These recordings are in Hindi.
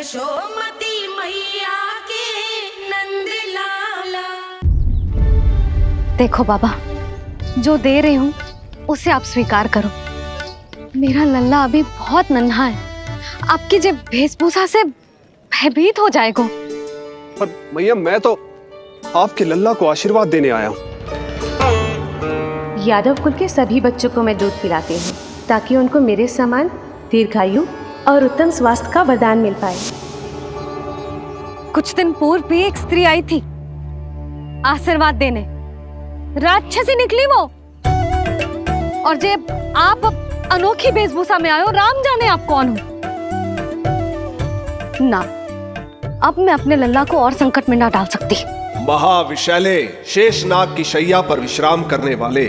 यशोमती मैया के नंद लाला। देखो बाबा, जो दे रही हूँ उसे आप स्वीकार करो। मेरा लल्ला अभी बहुत नन्हा है, आपकी जब वेशभूषा से भयभीत हो जाएगा। पर मैया, मैं तो आपके लल्ला को आशीर्वाद देने आया हूँ। यादव कुल के सभी बच्चों को मैं दूध पिलाती हूँ ताकि उनको मेरे समान दीर्घायु और उत्तम स्वास्थ्य का वरदान मिल पाए। कुछ दिन पूर्व भी एक स्त्री आई थी आशीर्वाद देने, राक्षसी निकली वो। और जब आप अनोखी वेशभूषा में आए हो, राम जाने आप कौन हो। ना, अब मैं अपने लल्ला को और संकट में ना डाल सकती। महाविशैले शेषनाग की शैया पर विश्राम करने वाले,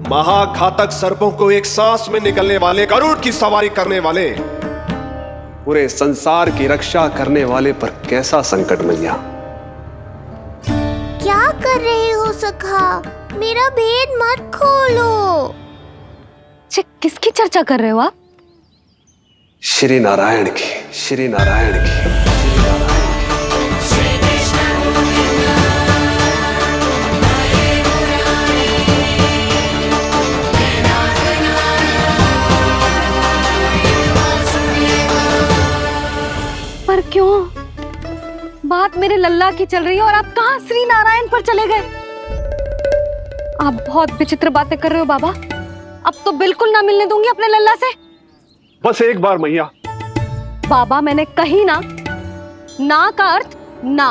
महाघातक सर्पों को एक सांस में निकलने वाले, गरुड़ की सवारी करने वाले, पूरे संसार की रक्षा करने वाले पर कैसा संकट मैया। क्या कर रहे हो सखा? मेरा भेद मत खोलो। किसकी चर्चा कर रहे हो आप? श्री नारायण की, श्री नारायण की। पर क्यों? बात मेरे लल्ला की चल रही है और आप कहाँ श्री नारायण पर चले गए? आप बहुत विचित्र बातें कर रहे हो बाबा। अब तो बिल्कुल ना मिलने दूंगी अपने लल्ला से। बस एक बार मैया। बाबा, मैंने कही ना, ना का अर्थ ना।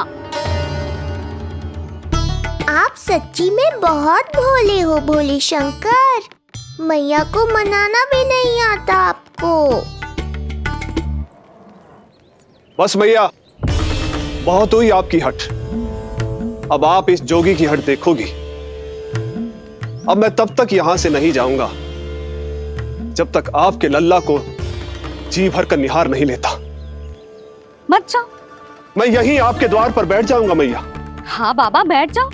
आप सच्ची में बहुत भोले हो भोले शंकर। मैया को मनाना भी नहीं आता आपको। बस मैया, बहुत हुई आपकी हट। अब आप इस जोगी की हट देखोगी। अब मैं तब तक यहां से नहीं जाऊंगा जब तक आपके लल्ला को जी भर कर निहार नहीं लेता। मत जाओ। मैं यहीं आपके द्वार पर बैठ जाऊंगा मैया। हाँ बाबा, बैठ जाओ।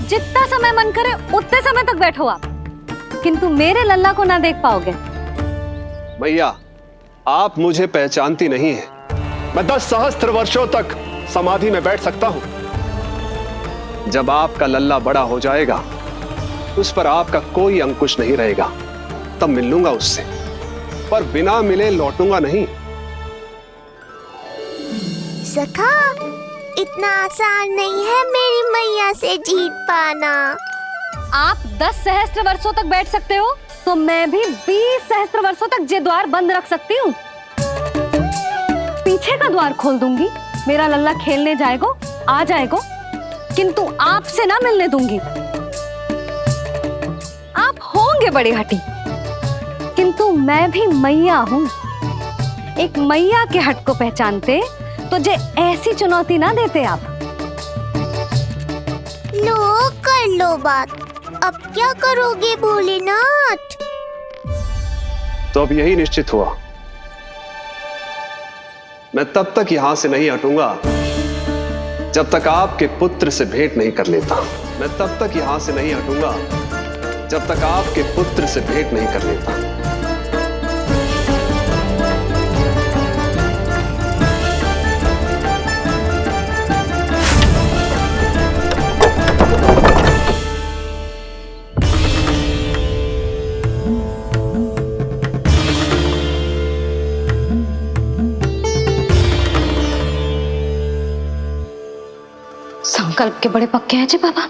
जितना समय मन करे उतने समय तक बैठो आप, किंतु मेरे लल्ला को ना देख पाओगे। मैया, आप मुझे पहचानती नहीं है। मैं 10 सहस्त्र वर्षों तक समाधि में बैठ सकता हूं। जब आपका लल्ला बड़ा हो जाएगा, उस पर आपका कोई अंकुश नहीं रहेगा, तब मिल लूंगा उससे, पर बिना मिले लौटूंगा नहीं। सखा, इतना आसान नहीं है मेरी मैया से जीत पाना। आप 10 सहस्त्र वर्षों तक बैठ सकते हो, तो मैं भी 20 सहस्त्र वर्षों तक ये द्वार बंद रख सकती हूँ। पीछे का द्वार खोल दूंगी, मेरा लल्ला खेलने जाएगा, आ जाएगा, किंतु आपसे ना मिलने दूंगी। आप होंगे बड़ी हठी, किंतु मैं भी मैया हूँ। एक मैया के हट को पहचानते तो जे ऐसी चुनौती ना देते आप। लो, कर लो बात। अब क्या करोगे भोलेनाथ? तो अब यही निश्चित हुआ, मैं तब तक यहां से नहीं हटूंगा जब तक आपके पुत्र से भेंट नहीं कर लेता। मैं तब तक यहां से नहीं हटूंगा जब तक आपके पुत्र से भेंट नहीं कर लेता। संकल्प के बड़े पक्के हैं जी बाबा।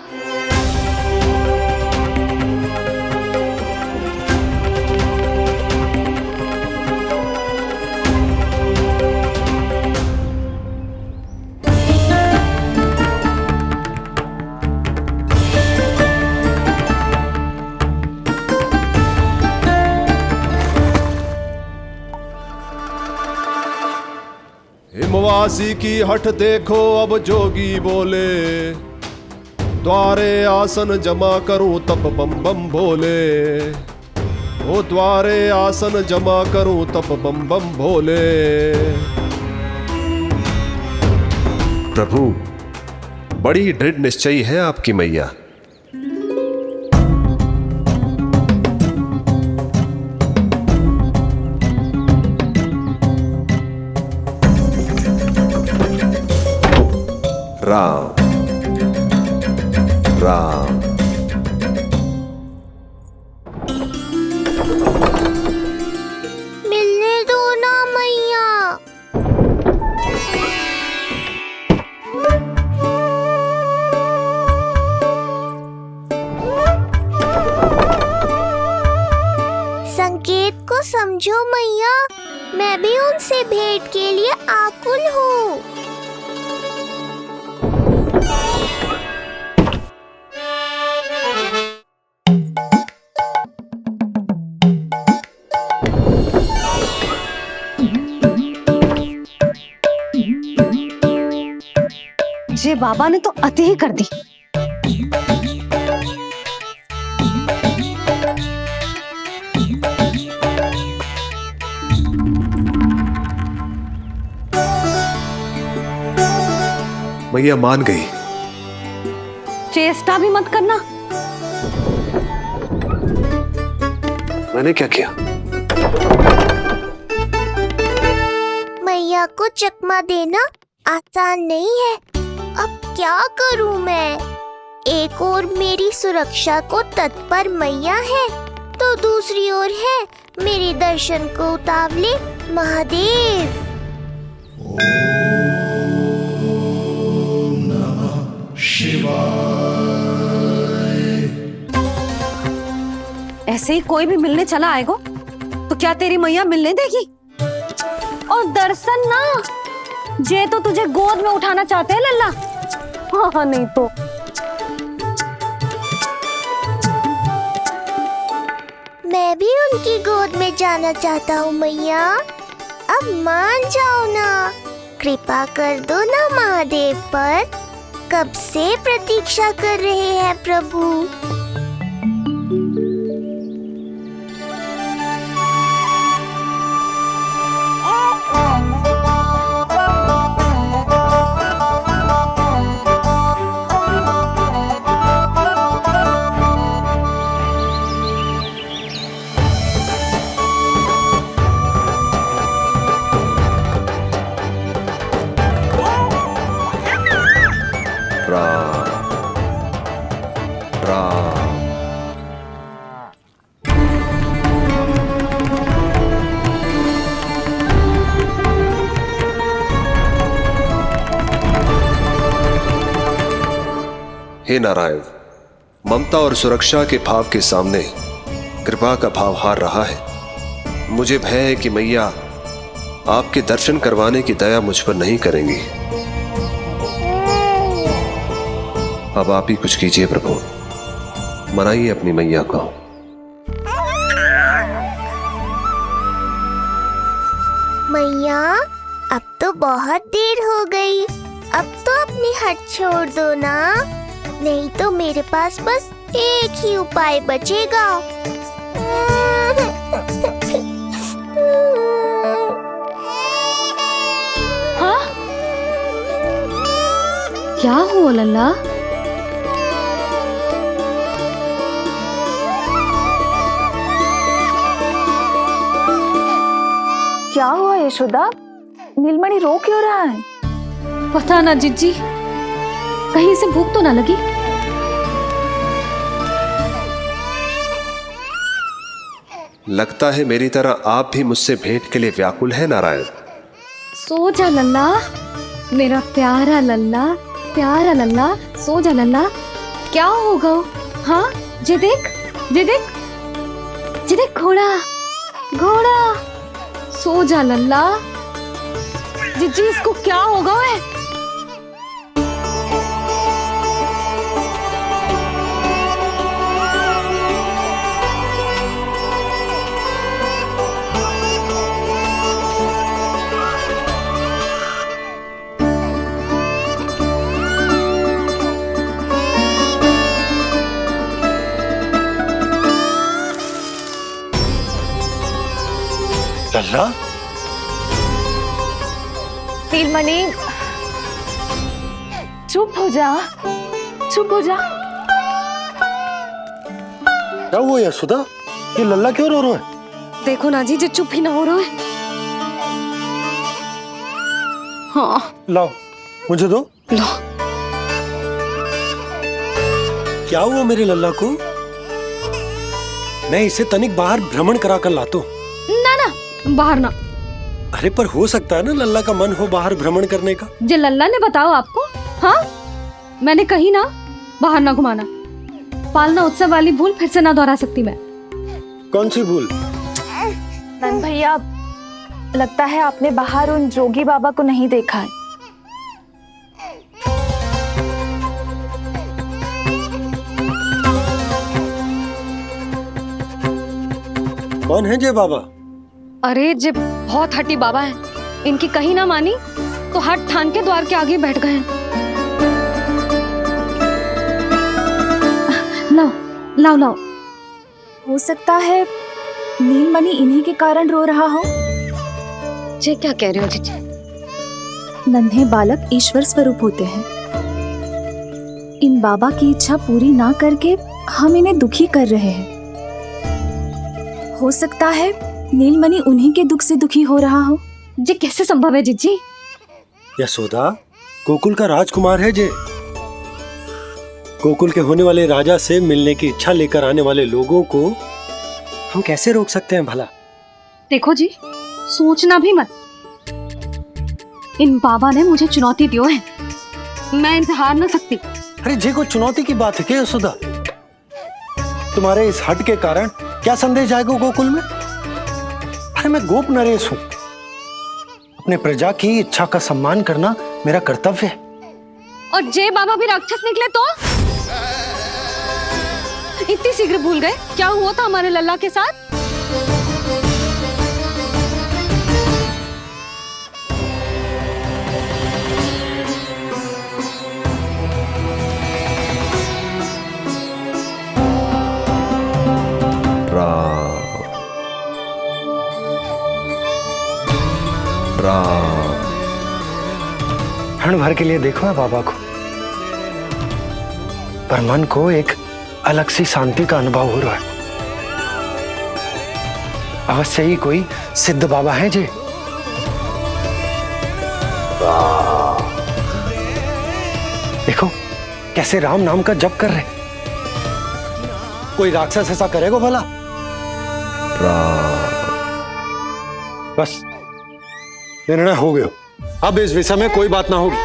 हिमवासी की हठ देखो अब जोगी बोले, द्वारे आसन जमा करूं तब बम बम भोले। ओ द्वारे आसन जमा करूं तब बम बम भोले। प्रभु, बड़ी दृढ़ निश्चयी है आपकी मैया। राम राम। मिलने दो ना मैया। संकेत को समझो मैया, मैं भी उनसे भेंट के लिए आकुल हूँ। जे बाबा ने तो अति ही कर दी। मैया मान गई। चेष्टा भी मत करना। मैंने क्या किया? मैया को चकमा देना आसान नहीं है। अब क्या करूं मैं? एक ओर मेरी सुरक्षा को तत्पर मैया है, तो दूसरी ओर है मेरे दर्शन को उतावले महादेव। ऐसे ही कोई भी मिलने चला आएगा तो क्या तेरी मैया मिलने देगी? और दर्शन ना, जे तो तुझे गोद में उठाना चाहते हैं लल्ला। हाँ नहीं तो मैं भी उनकी गोद में जाना चाहता हूँ मैया। अब मान जाओ ना, कृपा कर दो ना महादेव पर। कब से प्रतीक्षा कर रहे हैं प्रभु। राम राम। हे नारायण, ममता और सुरक्षा के भाव के सामने कृपा का भाव हार रहा है। मुझे भय है कि मैया आपके दर्शन करवाने की दया मुझ पर नहीं करेंगी। अब आप ही कुछ कीजिए प्रभु, मनाइए अपनी मैया को। मैया, अब तो बहुत देर हो गई। अब तो अपनी हट छोड़ दो ना, नहीं तो मेरे पास बस एक ही उपाय बचेगा। हाँ? क्या हुआ लल्ला? क्या हुआ यशोदा? नीलमणि रो क्यों रहा है? पता ना जिज्जी, कहीं से भूख तो ना लगी? लगता है मेरी तरह आप भी मुझसे भेंट के लिए व्याकुल है नारायण। सो जा लल्ला, मेरा प्यारा लल्ला, प्यारा लल्ला, सो जा लल्ला। क्या होगा? हाँ, जे देख, जे देख, जे देख, घोड़ा, घोड़ा। सो जा लल्ला। जिज्जी, इसको क्या होगा? है लल्ला, नीलमणि, चुप हो जा, चुप हो जा। क्या हुआ यशोदा? ये लल्ला क्यों रो रहा है? देखो ना जी, जे चुप ही ना हो रहा है। हाँ, लाओ, मुझे दो। लो। क्या हुआ मेरे लल्ला को? मैं इसे तनिक बाहर भ्रमण करा कर लाता हूँ। ना ना, बाहर ना। अरे पर हो सकता है ना लल्ला का मन हो बाहर भ्रमण करने का। जे लल्ला ने बताओ आपको? हाँ, मैंने कही ना बाहर ना घुमाना। पालना उत्सव वाली भूल फिर से ना दोहरा सकती मैं। कौन सी भूल? नंद भैया, लगता है आपने बाहर उन जोगी बाबा को नहीं देखा है। कौन है जय बाबा? अरे जे बहुत हटी बाबा है, इनकी कहीं ना मानी तो हट ठान के द्वार के आगे बैठ गए हैं। लाओ लाओ लाओ। हो सकता है नीलमणि इन्हीं के कारण रो रहा हो। जे क्या कह रहे हो जीजी? नन्हे बालक ईश्वर स्वरूप होते हैं। इन बाबा की इच्छा पूरी ना करके हम इन्हें दुखी कर रहे हैं। हो सकता है नीलमणि उन्हीं के दुख से दुखी हो रहा हो। जे कैसे संभव है जीजी? यशोदा, गोकुल का राजकुमार है जे। गोकुल के होने वाले राजा से मिलने की इच्छा लेकर आने वाले लोगों को हम कैसे रोक सकते हैं भला? देखो जी, सोचना भी मत। इन बाबा ने मुझे चुनौती दियो है, मैं इनसे हार ना सकती। अरे जे को चुनौती की बात है क्या यशोदा? तुम्हारे इस हट के कारण क्या संदेश जाएगा गोकुल में? अरे मैं गोप नरेश हूं। अपने प्रजा की इच्छा का सम्मान करना मेरा कर्तव्य है। और जे बाबा भी राक्षस निकले तो? इतनी शीघ्र भूल गए क्या हुआ था हमारे लल्ला के साथ? क्षण भर के लिए देखो है बाबा को, पर मन को एक अलग सी शांति का अनुभव हो रहा है। अवश्य ही कोई सिद्ध बाबा हैं जी। देखो कैसे राम नाम का जप कर रहे। कोई राक्षस ऐसा करेगा भला? बस निर्णय हो गया, अब इस विषय में कोई बात ना होगी।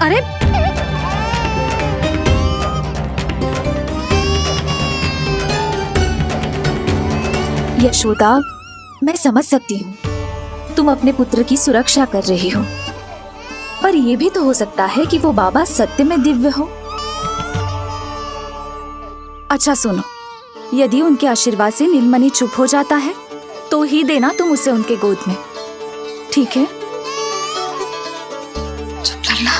अरे यशोदा, मैं समझ सकती हूँ तुम अपने पुत्र की सुरक्षा कर रही हो, पर यह भी तो हो सकता है कि वो बाबा सत्य में दिव्य हो। अच्छा सुनो, यदि उनके आशीर्वाद से नीलमणि चुप हो जाता है तो ही देना तुम उसे उनके गोद में, ठीक है? चुप लल्ला।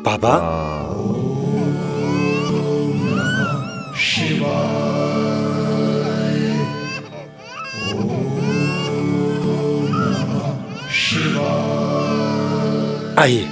बाबा आइए।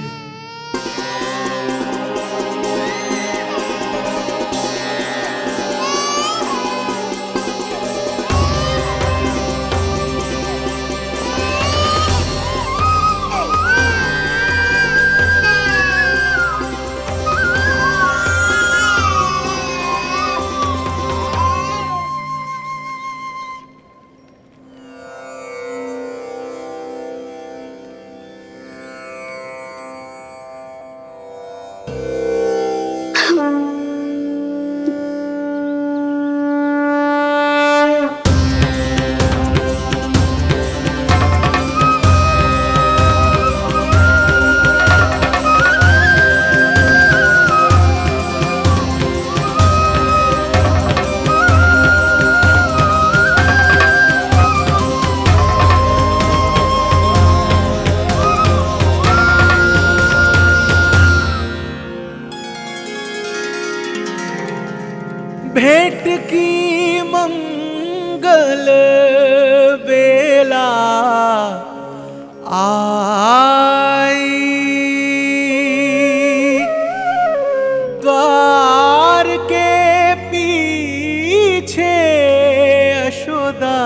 भेंट की मंगल बेला आई, द्वार के पीछे यशोदा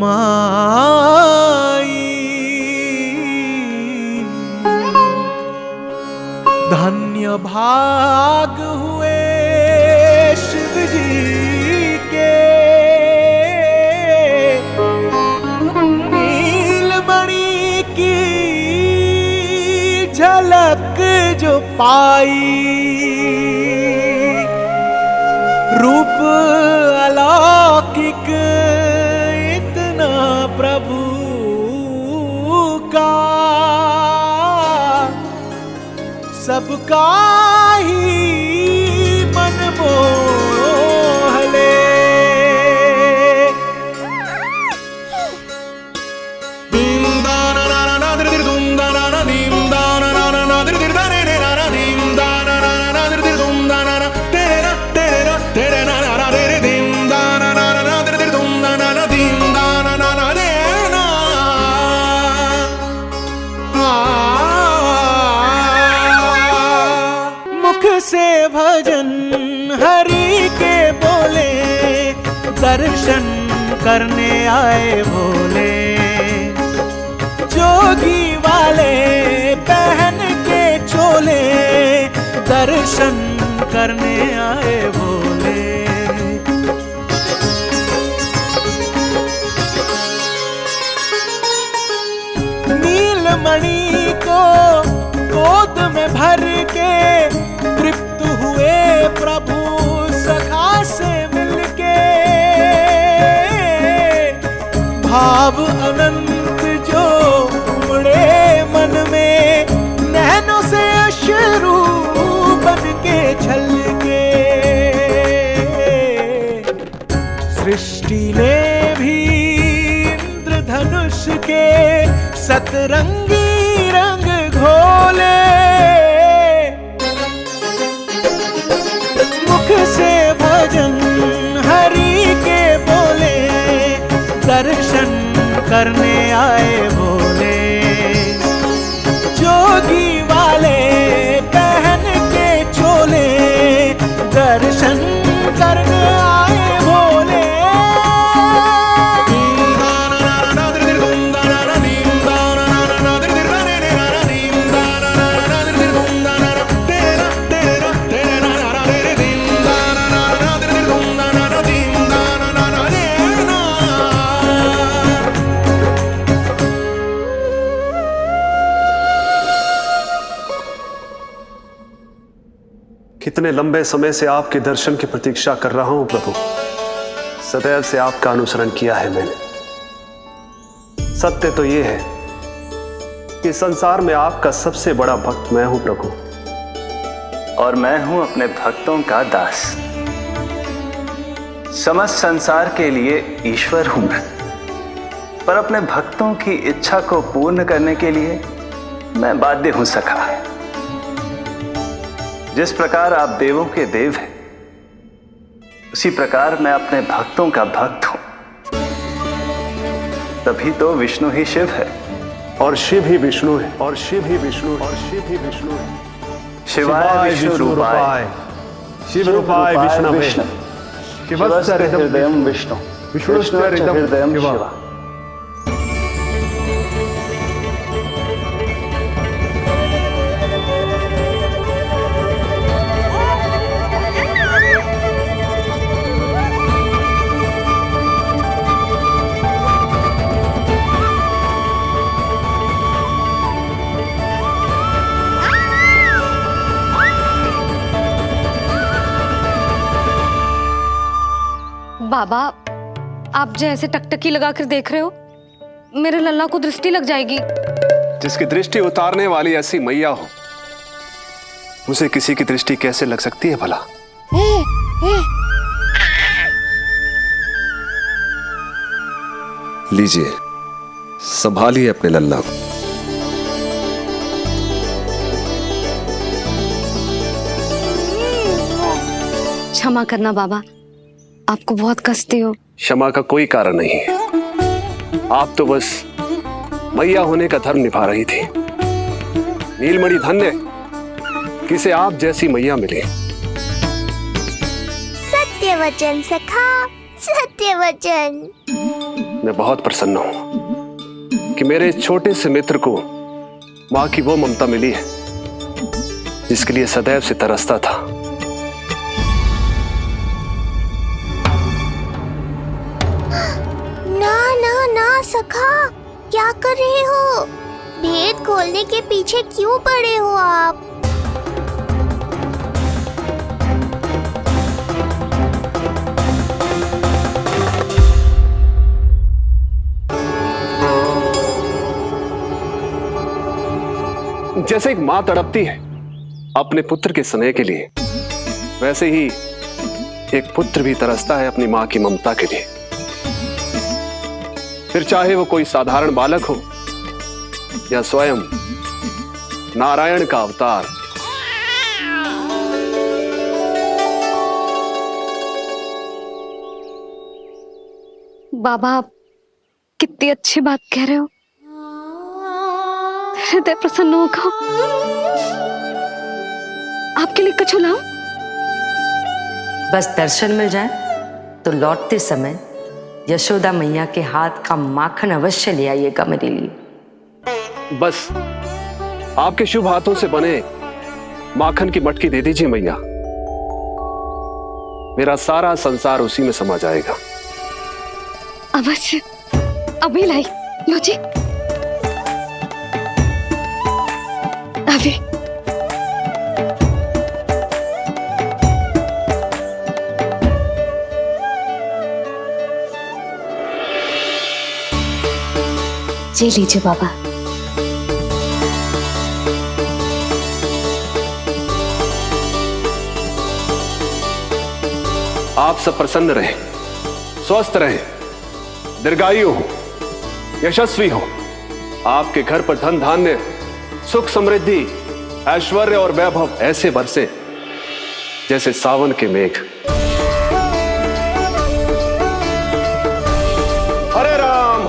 माँ अभाग हुए शिव जी के, नीलमणि की झलक जो पाई, रूप अलौकिक इतना प्रभु का, सबका ही मन मोह ले। दीम दाना नाना नादर दिर दुम दाना ना, दीम दाना नाना नादर दिर दाने ने नाना, दीम दाना नाना नादर दिर दुम दाना ना, तेरे ना तेरे ना ना ना तेरे, दीम दाना नाना नादर दिर दुम दाना ना, दीम दाना नाना दे ना। मुख से भजन हरि के बोले, दर्शन करने आए भोले, जोगी वाले पहन के चोले, दर्शन करने आए भोले। नीलमणि को गोद में भर के तृप्त हुए प्रभु सखा से मिलके, भाव अनंत जो उमड़े मन में, नैनों से अश्रु बन के छलके, सृष्टि ने भी इंद्रधनुष के सतरंगी रंग घोले, मुख से भजन हरि के बोले, दर्शन करने आए भोले, जोगी वाले पहन के चोले, दर्शन करने आए भोले। कितने लंबे समय से आपके दर्शन की प्रतीक्षा कर रहा हूं प्रभु, सदैव से आपका अनुसरण किया है मैंने। सत्य तो यह है कि संसार में आपका सबसे बड़ा भक्त मैं हूं प्रभु, और मैं हूं अपने भक्तों का दास। समस्त संसार के लिए ईश्वर हूं मैं, पर अपने भक्तों की इच्छा को पूर्ण करने के लिए मैं बाध्य हूं सखा। जिस प्रकार आप देवों के देव हैं, उसी प्रकार मैं अपने भक्तों का भक्त हूं। तभी तो विष्णु ही शिव है, और शिव ही विष्णु है, और शिव ही विष्णु है, और शिव ही विष्णु है। शिवाय विष्णु रूपाय, शिव रूपाय विष्णवे, शिवस्य हृदयं विष्णु, विष्णुश्च हृदयं शिवा। बाबा, आप जैसे टकटकी लगाकर देख रहे हो, मेरे लल्ला को दृष्टि लग जाएगी। जिसकी दृष्टि उतारने वाली ऐसी मैया हो, उसे किसी की दृष्टि कैसे लग सकती है भला? लीजिए, संभालिए अपने लल्ला को। क्षमा करना बाबा, आपको बहुत कष्ट हो। क्षमा का कोई कारण नहीं है, आप तो बस मैया होने का धर्म निभा रही थी। नीलमणि धन्य किसे आप जैसी मैया मिले। सत्य वचन सखा, सत्य वचन। मैं बहुत प्रसन्न हूं कि मेरे छोटे से मित्र को मां की वो ममता मिली है जिसके लिए सदैव से तरसता था। ना ना ना सखा, क्या कर रहे हो? भेद खोलने के पीछे क्यों पड़े हो आप? जैसे एक माँ तड़पती है अपने पुत्र के स्नेह के लिए, वैसे ही एक पुत्र भी तरसता है अपनी माँ की ममता के लिए। फिर चाहे वो कोई साधारण बालक हो या स्वयं नारायण का अवतार। बाबा, आप कितनी अच्छी बात कह रहे हो। हृदय प्रसन्न होगा। आपके लिए कुछ लाऊं? बस दर्शन मिल जाए तो लौटते समय यशोदा मैया के हाथ का माखन अवश्य ले आइएगा मेरे लिए। बस आपके शुभ हाथों से बने माखन की मटकी दे दीजिए मैया, मेरा सारा संसार उसी में समा जाएगा। अवश्य, अभी लाई। लो जी, अभी। जी लीजिए बाबा। आप सब प्रसन्न रहें, स्वस्थ रहें, दीर्घायु हो, यशस्वी हो। आपके घर पर धन धान्य, सुख समृद्धि, ऐश्वर्य और वैभव ऐसे बरसे जैसे सावन के मेघ।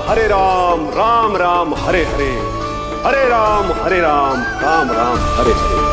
हरे राम राम राम हरे हरे, हरे राम राम राम हरे हरे।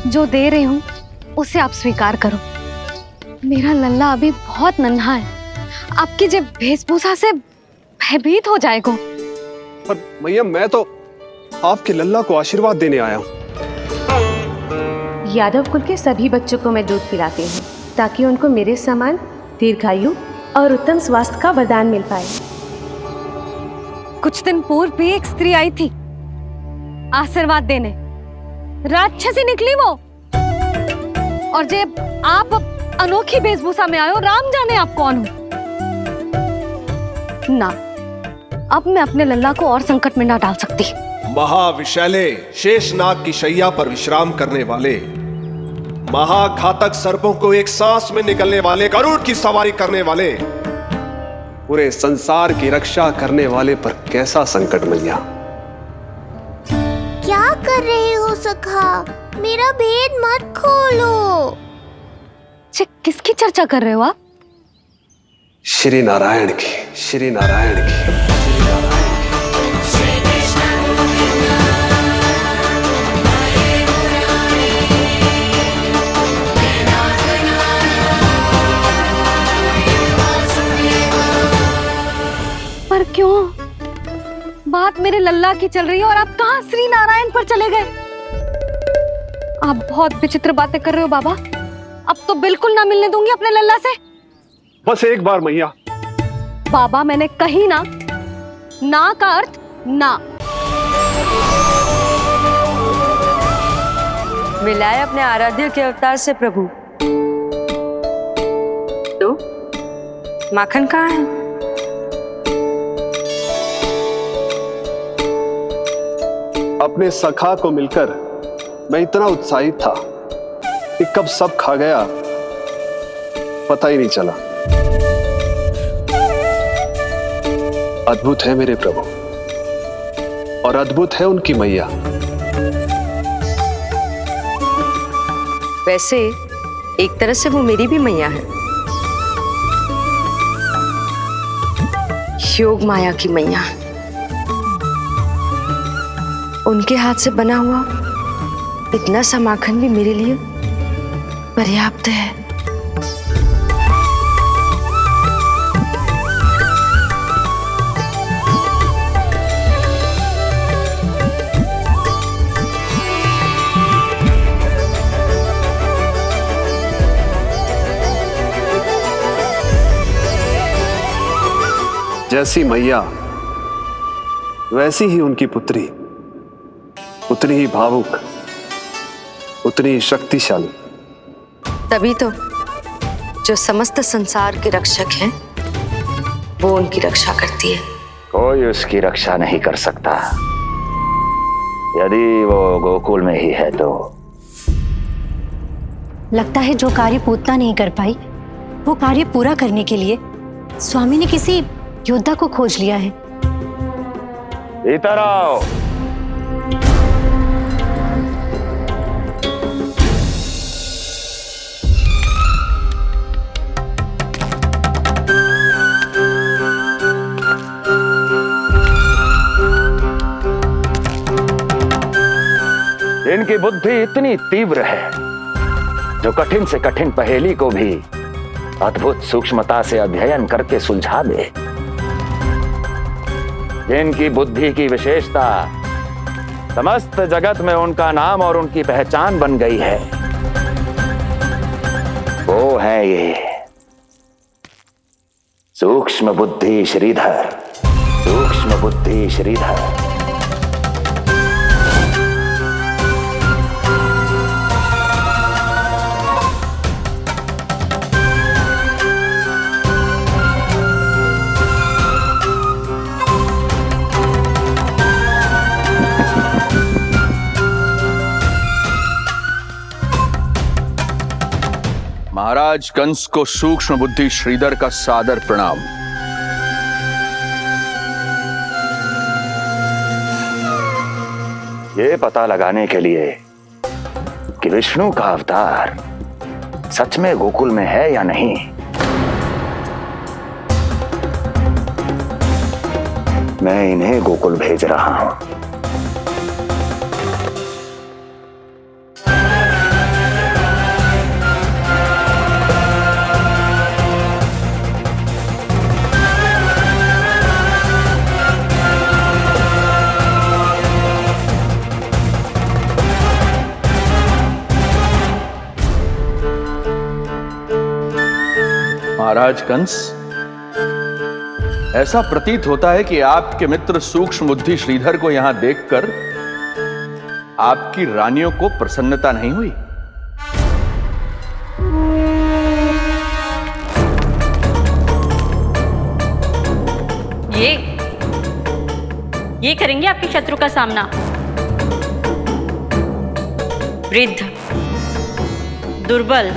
जो दे रही हूँ उसे आप स्वीकार करो। मेरा लल्ला अभी बहुत नन्हा है, आपकी जब वेशभूषा से भयभीत हो जाएगा। पर मैया, मैं तो आपके लल्ला को आशीर्वाद देने आया हूँ। यादव कुल के सभी बच्चों को मैं दूध पिलाती हूँ ताकि उनको मेरे समान दीर्घायु और उत्तम स्वास्थ्य का वरदान मिल पाए। कुछ दिन पूर्व भी एक स्त्री आई थी आशीर्वाद देने, राक्षसी निकली वो। और जब आप अनोखी वेशभूषा में आए हो, राम जाने आप कौन हो। ना, अब मैं अपने लल्ला को और संकट में ना डाल सकती। महाविशैले शेषनाग की शैया पर विश्राम करने वाले, महाघातक सर्पों को एक सांस में निकलने वाले, गरुड़ की सवारी करने वाले, पूरे संसार की रक्षा करने वाले पर कैसा संकट मैया। क्या कर रहे हो सखा? मेरा भेद मत खोलो। किसकी चर्चा कर रहे हो आप? श्री नारायण की, श्री नारायण की। पर क्यों? बात मेरे लल्ला की चल रही है और आप कहाँ श्री नारायण पर चले गए? आप बहुत विचित्र बातें कर रहे हो बाबा। अब तो बिल्कुल ना मिलने दूंगी अपने लल्ला से। बस एक बार मैया। बाबा मैंने कही ना, ना का अर्थ ना। मिलाए अपने आराध्य के अवतार से प्रभु। तो माखन कहाँ है? अपने सखा को मिलकर मैं इतना उत्साहित था कि कब सब खा गया पता ही नहीं चला। अद्भुत है मेरे प्रभु और अद्भुत है उनकी मैया। वैसे एक तरह से वो मेरी भी मैया है, योग माया की मैया। उनके हाथ से बना हुआ इतना सा माखन भी मेरे लिए पर्याप्त है। जैसी मैया वैसी ही उनकी पुत्री, उतनी ही भावुक, उतनी ही शक्तिशाली। तभी तो जो समस्त संसार के रक्षक हैं वो उनकी रक्षा करती है। कोई उसकी रक्षा नहीं कर सकता यदि वो गोकुल में ही है तो। लगता है जो कार्य पूतना नहीं कर पाई वो कार्य पूरा करने के लिए स्वामी ने किसी योद्धा को खोज लिया है। इधर आओ। इनकी बुद्धि इतनी तीव्र है जो कठिन से कठिन पहेली को भी अद्भुत सूक्ष्मता से अध्ययन करके सुलझा दे। जिनकी बुद्धि की विशेषता समस्त जगत में उनका नाम और उनकी पहचान बन गई है, वो है ये सूक्ष्म बुद्धि श्रीधर। सूक्ष्म बुद्धि श्रीधर। महाराज कंस को सूक्ष्म बुद्धि श्रीधर का सादर प्रणाम। ये पता लगाने के लिए कि विष्णु का अवतार सच में गोकुल में है या नहीं, मैं इन्हें गोकुल भेज रहा हूं। महाराज कंस, ऐसा प्रतीत होता है कि आपके मित्र सूक्ष्म बुद्धि श्रीधर को यहां देखकर आपकी रानियों को प्रसन्नता नहीं हुई। ये करेंगे आपके शत्रु का सामना। वृद्ध, दुर्बल,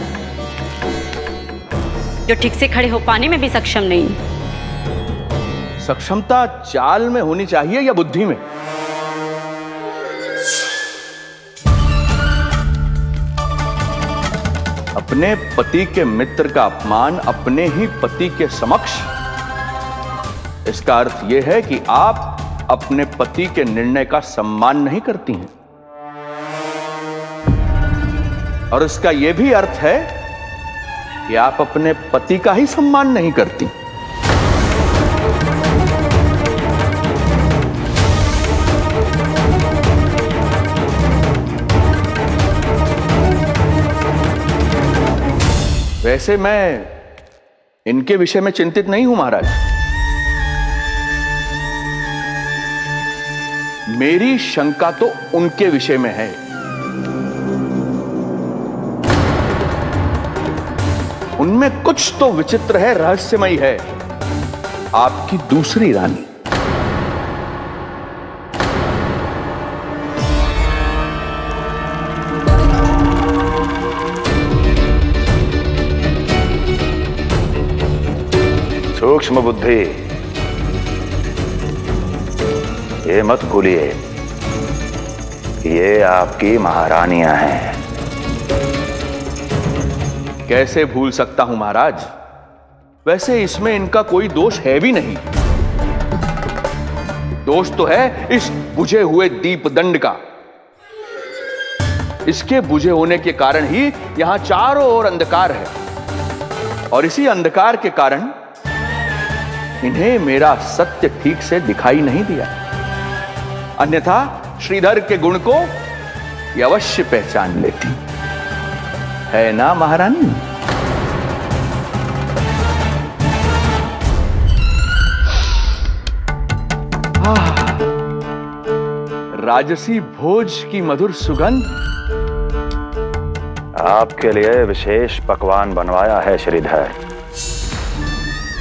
जो ठीक से खड़े हो पाने में भी सक्षम नहीं। सक्षमता चाल में होनी चाहिए या बुद्धि में? अपने पति के मित्र का अपमान अपने ही पति के समक्ष, इसका अर्थ यह है कि आप अपने पति के निर्णय का सम्मान नहीं करती हैं। और इसका यह भी अर्थ है कि आप अपने पति का ही सम्मान नहीं करती। वैसे मैं इनके विषय में चिंतित नहीं हूं महाराज। मेरी शंका तो उनके विषय में है। उनमें कुछ तो विचित्र है, रहस्यमयी है। आपकी दूसरी रानी। सूक्ष्म बुद्धि, ये मत भूलिए, ये आपकी महारानियां हैं। कैसे भूल सकता हूं महाराज? वैसे इसमें इनका कोई दोष है भी नहीं। दोष तो है इस बुझे हुए दीपदंड का। इसके बुझे होने के कारण ही यहां चारों ओर अंधकार है, और इसी अंधकार के कारण इन्हें मेरा सत्य ठीक से दिखाई नहीं दिया। अन्यथा श्रीधर के गुण को ये अवश्य पहचान लेती, है ना महारानी? राजसी भोज की मधुर सुगंध। आपके लिए विशेष पकवान बनवाया है श्रीधर।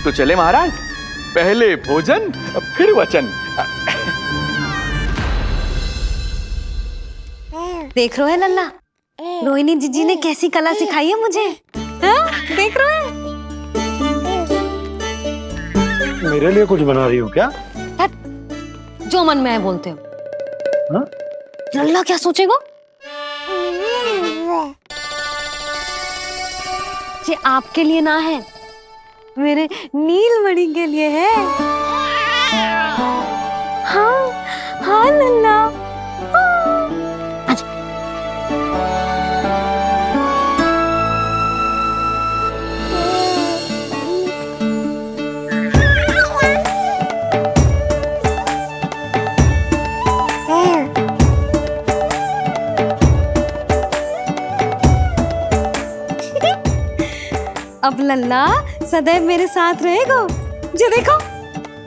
तो चले महाराज, पहले भोजन फिर वचन। देख रहे हो लल्ला, रोहिणी जीजी ने कैसी कला सिखाई है मुझे। हाँ? देख रहे हो? मेरे लिए कुछ बना रही हो क्या? जो मन में आए बोलते हो। हाँ? लल्ला क्या सोचेगा? ये आपके लिए ना है, मेरे नीलमणि के लिए है। हाँ हाँ लल्ला, अब लल्ला सदैव मेरे साथ रहेगा। जो देखो,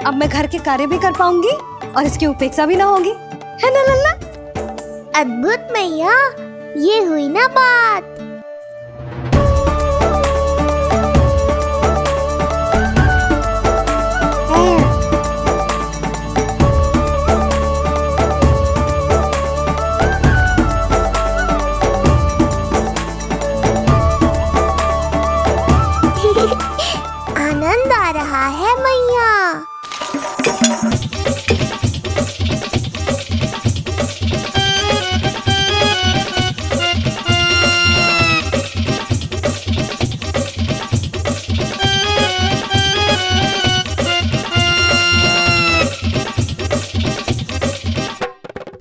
अब मैं घर के कार्य भी कर पाऊंगी और इसकी उपेक्षा भी ना होगी, है ना लल्ला? अद्भुत मैया, ये हुई ना बात। आनंद आ रहा है मैया।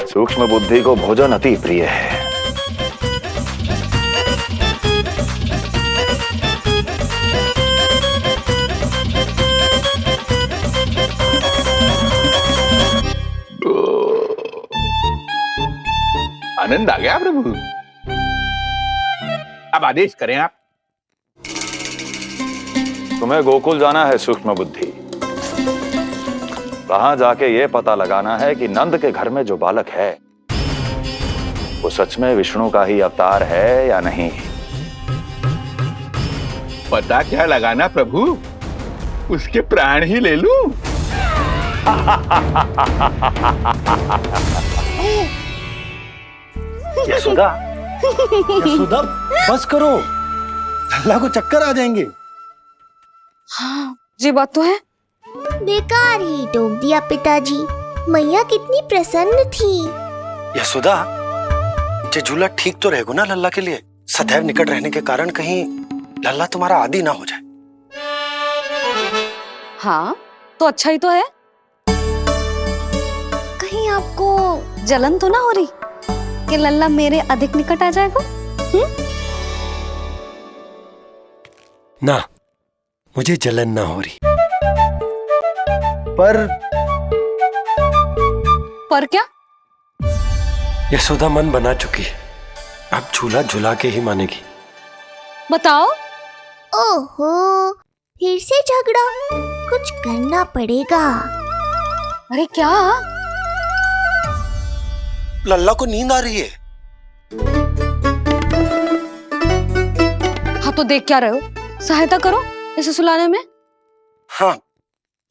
सूक्ष्म बुद्धि को भोजन अति प्रिय है। आनंद आ गया प्रभु। अब आदेश करें आप। तुम्हें गोकुल जाना है सूक्ष्म बुद्धि। वहां जाके ये पता लगाना है कि नंद के घर में जो बालक है वो सच में विष्णु का ही अवतार है या नहीं। पता क्या लगाना प्रभु? उसके प्राण ही ले लूं। यशोदा, यशोदा बस करो, लल्ला को चक्कर आ जाएंगे। हाँ, ये बात तो है। बेकार ही टोक दिया पिताजी। मैया कितनी प्रसन्न थी। यशोदा, ये झूला ठीक तो रहेगा ना लल्ला के लिए? सदैव निकट रहने के कारण कहीं लल्ला तुम्हारा आदी ना हो जाए। हाँ, तो अच्छा ही तो है। कहीं आपको जलन तो ना हो रही कि लल्ला मेरे अधिक निकट आ जाएगा? ना, मुझे जलन ना हो रही। पर क्या? यशोदा मन बना चुकी है, अब झूला झूला के ही मानेगी। बताओ। ओहो, फिर से झगड़ा। कुछ करना पड़ेगा। अरे क्या? लल्ला को नींद आ रही है। हाँ तो देख क्या रहे हो? सहायता करो इसे सुलाने में। हाँ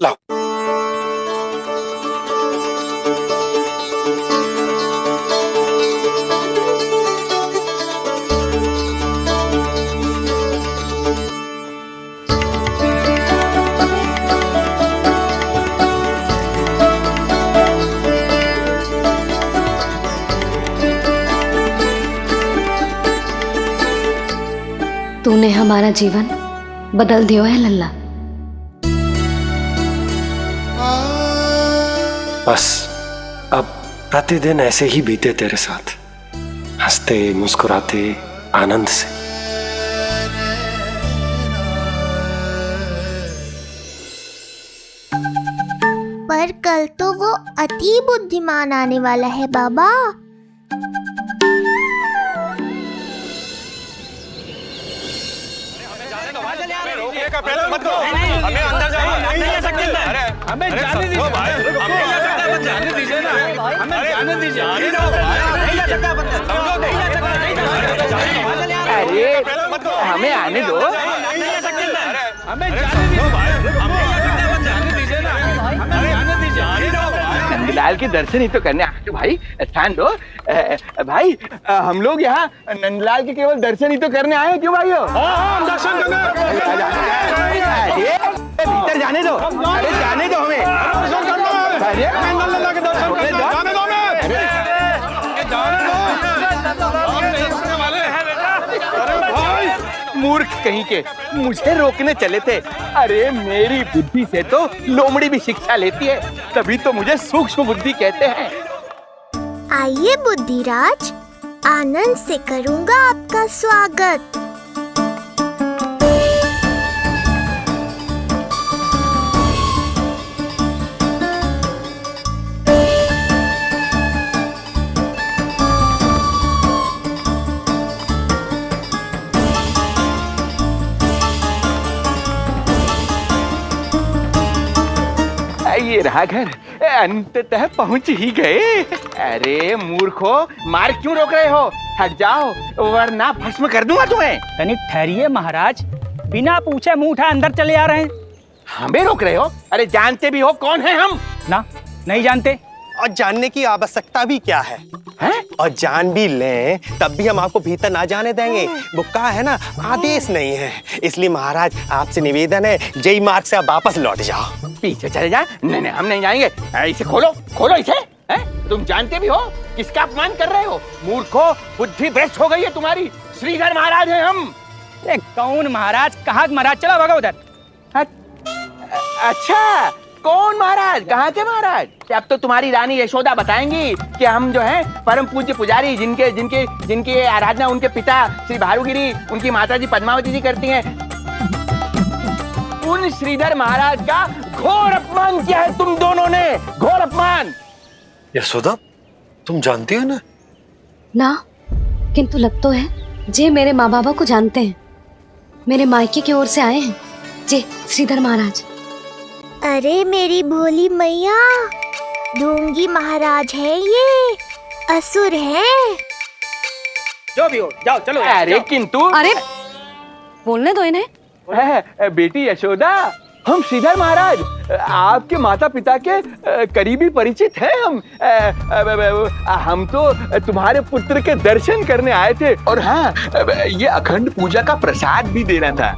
लाओ। तूने हमारा जीवन बदल दिया है लल्ला। बस अब प्रतिदिन ऐसे ही बीते तेरे साथ, हंसते मुस्कुराते आनंद से। पर कल तो वो अति बुद्धिमान आने वाला है बाबा। हमें अंदर जाने नहीं सकते। अरे हमें जाने दीजिए भाई, हमें जाने दीजिए ना, हमें जाने दीजिए। नहीं जा सकता बंदा, नहीं जा सकता, नहीं जा सकता। अरे हमें आने दो। हमें जाने दीजिए भाई, हमें जाने दीजिए ना, हमें जाने दीजिए। नंदलाल के दर्शन ही तो करने आए भाई, स्थान दो। भाई हम लोग यहाँ नंदलाल के केवल दर्शन ही तो करने आए, क्यों भाई? हम दर्शन करने भीतर जाने दो। अरे जाने दो हमें। अरे लल्ला के दर्शन करने जाने दो हमें। अरे भाई मूर्ख कहीं के, मुझे रोकने चले थे। अरे मेरी बुद्धि से तो लोमड़ी भी शिक्षा लेती है, तभी तो मुझे सूक्ष्म बुद्धि कहते हैं। आइए बुद्धिराज, आनंद से करूंगा आपका स्वागत। ये रहा घर, अंततः पहुंच ही गए। अरे मूर्खो, मार क्यों रोक रहे हो? हट जाओ वरना भस्म कर दूंगा तुम्हें। तनिक ठहरिए महाराज, बिना पूछे मुंह उठा अंदर चले आ रहे हैं। हमें रोक रहे हो? अरे जानते भी हो कौन है हम? ना, नहीं जानते। और जानने की आवश्यकता भी क्या है? और जान भी लें तब भी हम आपको भीतर ना जाने देंगे। वो क्या है ना, आदेश नहीं है। इसलिए महाराज आपसे निवेदन है, जय मार्ग से आप वापस लौट जाओ। पीछे चले जाए? नहीं हम नहीं जाएंगे। इसे खोलो, खोलो इसे। तुम जानते भी हो किसका अपमान कर रहे हो? मूर्खो, बुद्धि भ्रष्ट हो गई है तुम्हारी। श्रीधर महाराज हैं हम। कौन महाराज? कहाँ महाराज? चलो भगा उधर। अच्छा, कौन महाराज? कहाँ के महाराज? अब तो तुम्हारी रानी यशोदा बताएंगी कि हम जो हैं परम पूज्य पुजारी, जिनकी आराधना उनके पिता श्री भारुगिरी, उनकी माता जी पद्मावती जी करती हैं, उन श्रीधर महाराज का घोर अपमान किया है तुम दोनों ने। घोर अपमान। यशोदा, तुम जानती हो ना? ना, किंतु लग तो है जे मेरे माँ बाबा को जानते हैं। मेरे मायके की ओर से आए हैं जे श्रीधर महाराज। अरे मेरी भोली मैया, ढोंगी महाराज है ये, असुर है। जो भी हो, जाओ चलो। अरे किंतु, अरे बोलने दो इन्हें। बेटी यशोदा, हम श्रीधर महाराज आपके माता पिता के करीबी परिचित हैं। हम तो तुम्हारे पुत्र के दर्शन करने आए थे, और हाँ, ये अखंड पूजा का प्रसाद भी देना था।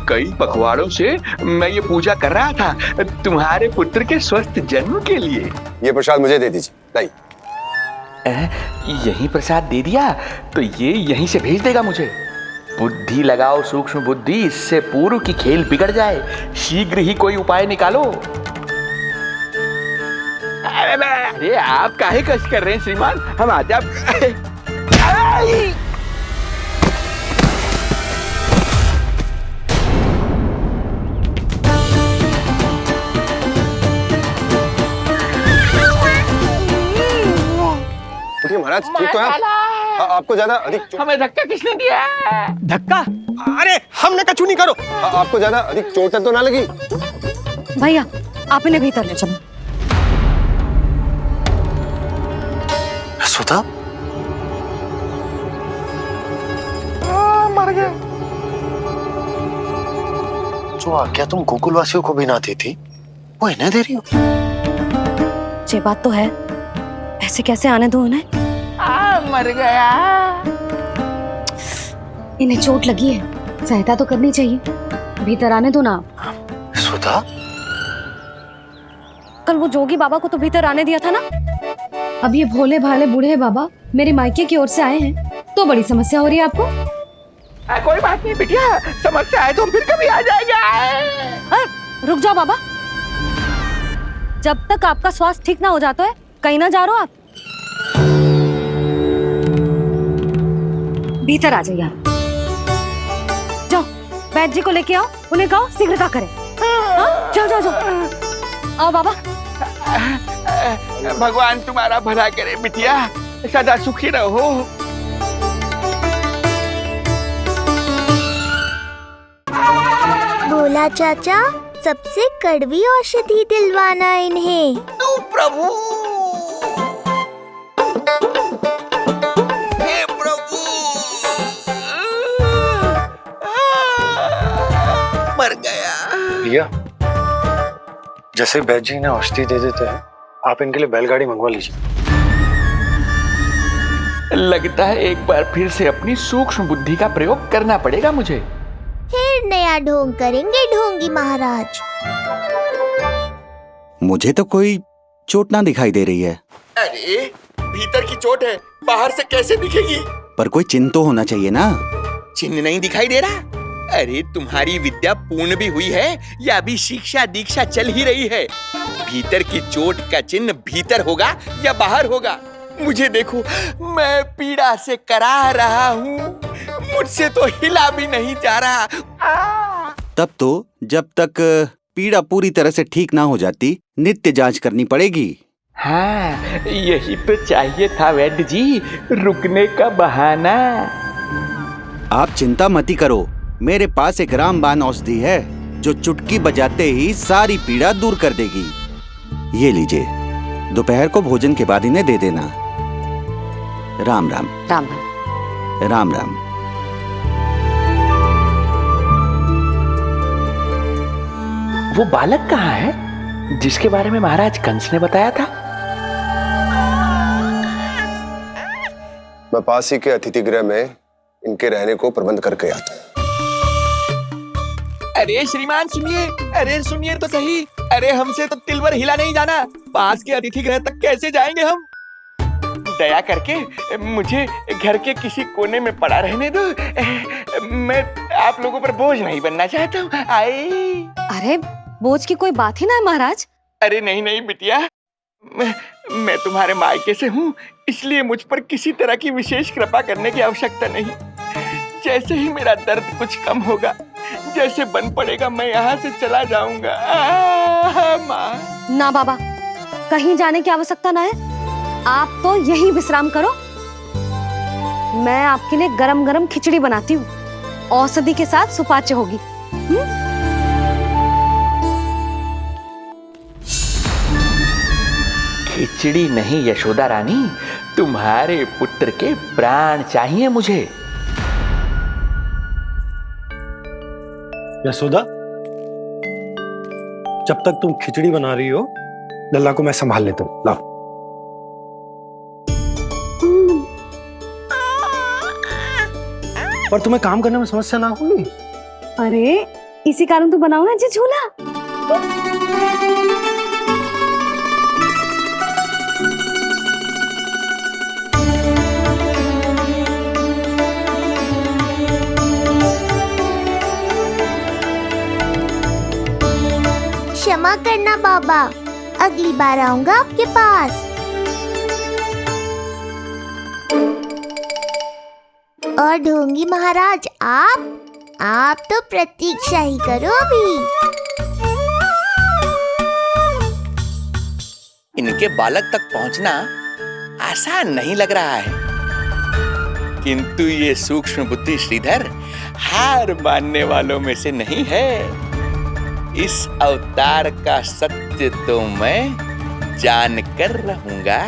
कई पखवाड़ों से मैं ये पूजा कर रहा था तुम्हारे पुत्र के स्वस्थ जन्म के लिए। ये प्रसाद मुझे दे दीजिए। लाई। यही प्रसाद दे दिया तो ये यहीं से भेज देगा मुझे। बुद्धि लगाओ, सूक्ष्म बुद्धि, इससे पूर्व की खेल बिगड़ जाए। शीघ्र ही कोई उपाय निकालो। अरे आप काहे कष्ट कर रहे हैं श्रीमान? हम आते आप। महाराज ठीक तो है? आपको ज्यादा अधिक हमें धक्का किसने दिया? धक्का? अरे हमने कछु नहीं करो। आपको ज्यादा अधिक चोट तो ना लगी? भैया आप इन्हें भीतर ले चलो। यशोदा मर गए। जो आज्ञा तुम गोकुलवासियों को भी ना दी थी वो इन्हें दे रही हो? ये बात तो है, ऐसे कैसे आने दो उन्हें? मर गया। इन्हें चोट लगी है, सहायता तो करनी चाहिए, भीतर आने दो ना। सुधा कल वो जोगी बाबा को तो भीतर आने दिया था ना। अब ये भोले भाले बूढ़े बाबा मेरे मायके की ओर से आए हैं तो बड़ी समस्या हो रही है आपको। कोई बात नहीं बिटिया, समस्या है तो फिर कभी आ जाएगा। रुक जाओ बाबा, जब तक आपका स्वास्थ्य ठीक ना हो जाता है कहीं ना जा रहे हो आप। भीतर आ जाइए आप। जाओ वैद्य जी को लेके आओ, उन्हें कहो शीघ्रता करें। हाँ? जाओ जाओ जाओ। आओ बाबा। भगवान तुम्हारा भला करे बिटिया, सदा सुखी रहो। बोला चाचा सबसे कड़वी औषधि दिलवाना इन्हें। प्रभु मर गया। भैया जैसे वैद्य जी ने औषधि दे देते हैं, आप इनके लिए बैलगाड़ी मंगवा लीजिए। लगता है एक बार फिर से अपनी सूक्ष्म बुद्धि का प्रयोग करना पड़ेगा मुझे। फिर नया ढोंग करेंगे ढोंगी महाराज। मुझे तो कोई चोट ना दिखाई दे रही है। अरे भीतर की चोट है, बाहर से कैसे दिखेगी? पर कोई चिन्ह तो होना चाहिए ना। चिन्ह नहीं दिखाई दे रहा? अरे तुम्हारी विद्या पूर्ण भी हुई है या अभी शिक्षा दीक्षा चल ही रही है? भीतर की चोट का चिन्ह भीतर होगा या बाहर होगा? मुझे देखो, मैं पीड़ा से करा रहा हूँ, मुझसे तो हिला भी नहीं जा रहा। तब तो जब तक पीड़ा पूरी तरह से ठीक ना हो जाती नित्य जांच करनी पड़ेगी। हाँ, यही तो चाहिए था वैद्य जी, रुकने का बहाना। आप चिंता मती करो, मेरे पास एक रामबाण औषधि है जो चुटकी बजाते ही सारी पीड़ा दूर कर देगी। ये लीजिए, दोपहर को भोजन के बाद इन्हें दे देना। राम राम। राम राम। राम राम। वो बालक कहाँ है जिसके बारे में महाराज कंस ने बताया था? मैं पास ही के अतिथि गृह में इनके रहने को प्रबंध करके आता हूँ। अरे श्रीमान सुनिए, अरे सुनिए तो सही। अरे हमसे तो तिलवर हिला नहीं जाना, पास के अतिथि गृह तक कैसे जाएंगे हम? दया करके मुझे घर के किसी कोने में पड़ा रहने दो, मैं आप लोगों पर बोझ नहीं बनना चाहता हूँ। अरे बोझ की कोई बात ही ना है महाराज। अरे नहीं नहीं बिटिया, मैं तुम्हारे मायके से हूँ, इसलिए मुझ पर किसी तरह की विशेष कृपा करने की आवश्यकता नहीं। जैसे ही मेरा दर्द कुछ कम होगा, जैसे बन पड़ेगा, मैं यहाँ से चला जाऊंगा। माँ। ना बाबा, कहीं जाने की आवश्यकता ना है, आप तो यही विश्राम करो। मैं आपके लिए गरम गरम खिचड़ी बनाती हूँ, औषधि के साथ सुपाच्य होगी। खिचड़ी नहीं यशोदा रानी, तुम्हारे पुत्र के प्राण चाहिए मुझे। यशोदा, जब तक तुम खिचड़ी बना रही हो, लल्ला को मैं संभाल लेता हूँ। लाओ। पर तुम्हें काम करने में समस्या ना होगी? अरे इसी कारण तो बनाओ ना जी झूला। क्षमा करना बाबा, अगली बार आऊंगा आपके पास। और ढोंगी महाराज, आप तो प्रतीक्षा ही करो अभी। इनके बालक तक पहुंचना आसान नहीं लग रहा है, किंतु ये सूक्ष्म बुद्धि श्रीधर हार मानने वालों में से नहीं है। इस अवतार का सत्य तो मैं जान कर रहूंगा।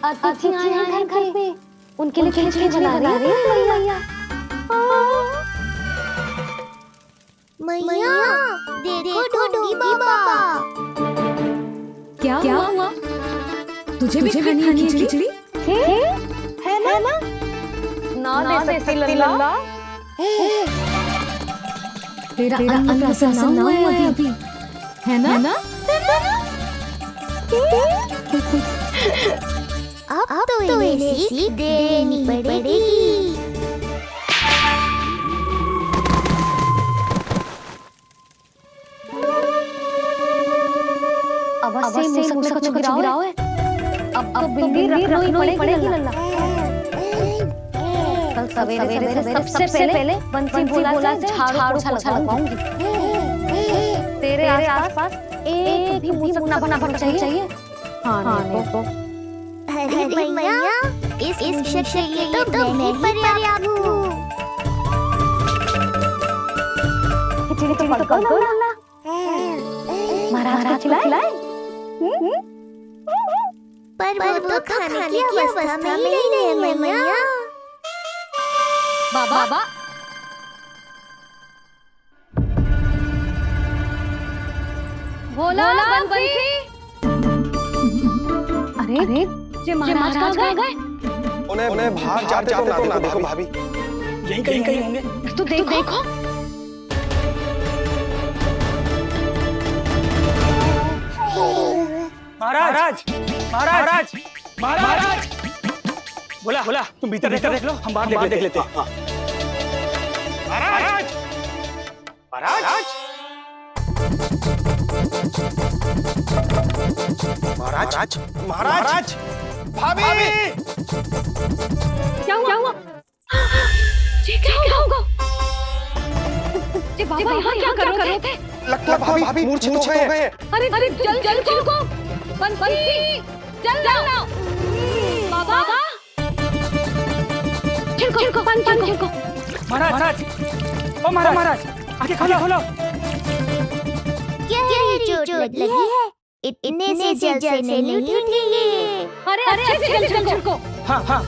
अतिथि आए हैं घर पे, उनके लिए खिचड़ी बना रही है मैया। मैया देखो ढोंगी बाबा। क्या हुआ? तुझे भी खानी है खिचड़ी? है ना? ना दे सकती लल्ला। तेरा अन्न प्रसन्न ना हुआ है अभी, है ना? अब तो इन्हें सीख देनी पड़ेगी। अवश्य मुसक में कुछ गिराओ है। अब तो बिल्ली रखनी ही पड़ेगी लल्ला। कल सवेरे सबसे पहले बंसी बोला से झाड़ू पोछा लगवाऊंगी। तेरे आसपास एक भी मुसक ना बना चाहिए। हाँ तो अरे मैया, इस शिक्षा के लिए तो मैं ही पर्याप्त हूँ। खिचड़ी तो पका दो लल्ला। महाराज खिलाए? पर वो तो खाने की अवस्था में ही नहीं है मैया। बाबा बोला बंसी। अरे जे महाराज कहाँ गए? उन्हें बाहर जाते तो ना देखो भाभी। यहीं कहीं होंगे। तो देखो। महाराज बोला तुम भीतर देख लो, हम बाहर देख लेते हैं। महाराज भाभी। क्या हुआ? क्या होगा? बाबा यहाँ क्या कर रहे थे? लगता है भाभी मूर्छित हो गए। अरे जल को बंसी चल ना बाबा। छिड़को पानी छिड़को। महाराज आगे खोलो। क्या चोट लगी है? इतने से जल से नहीं उठेंगे ये। अरे अच्छे से जल छिड़को। हाँ।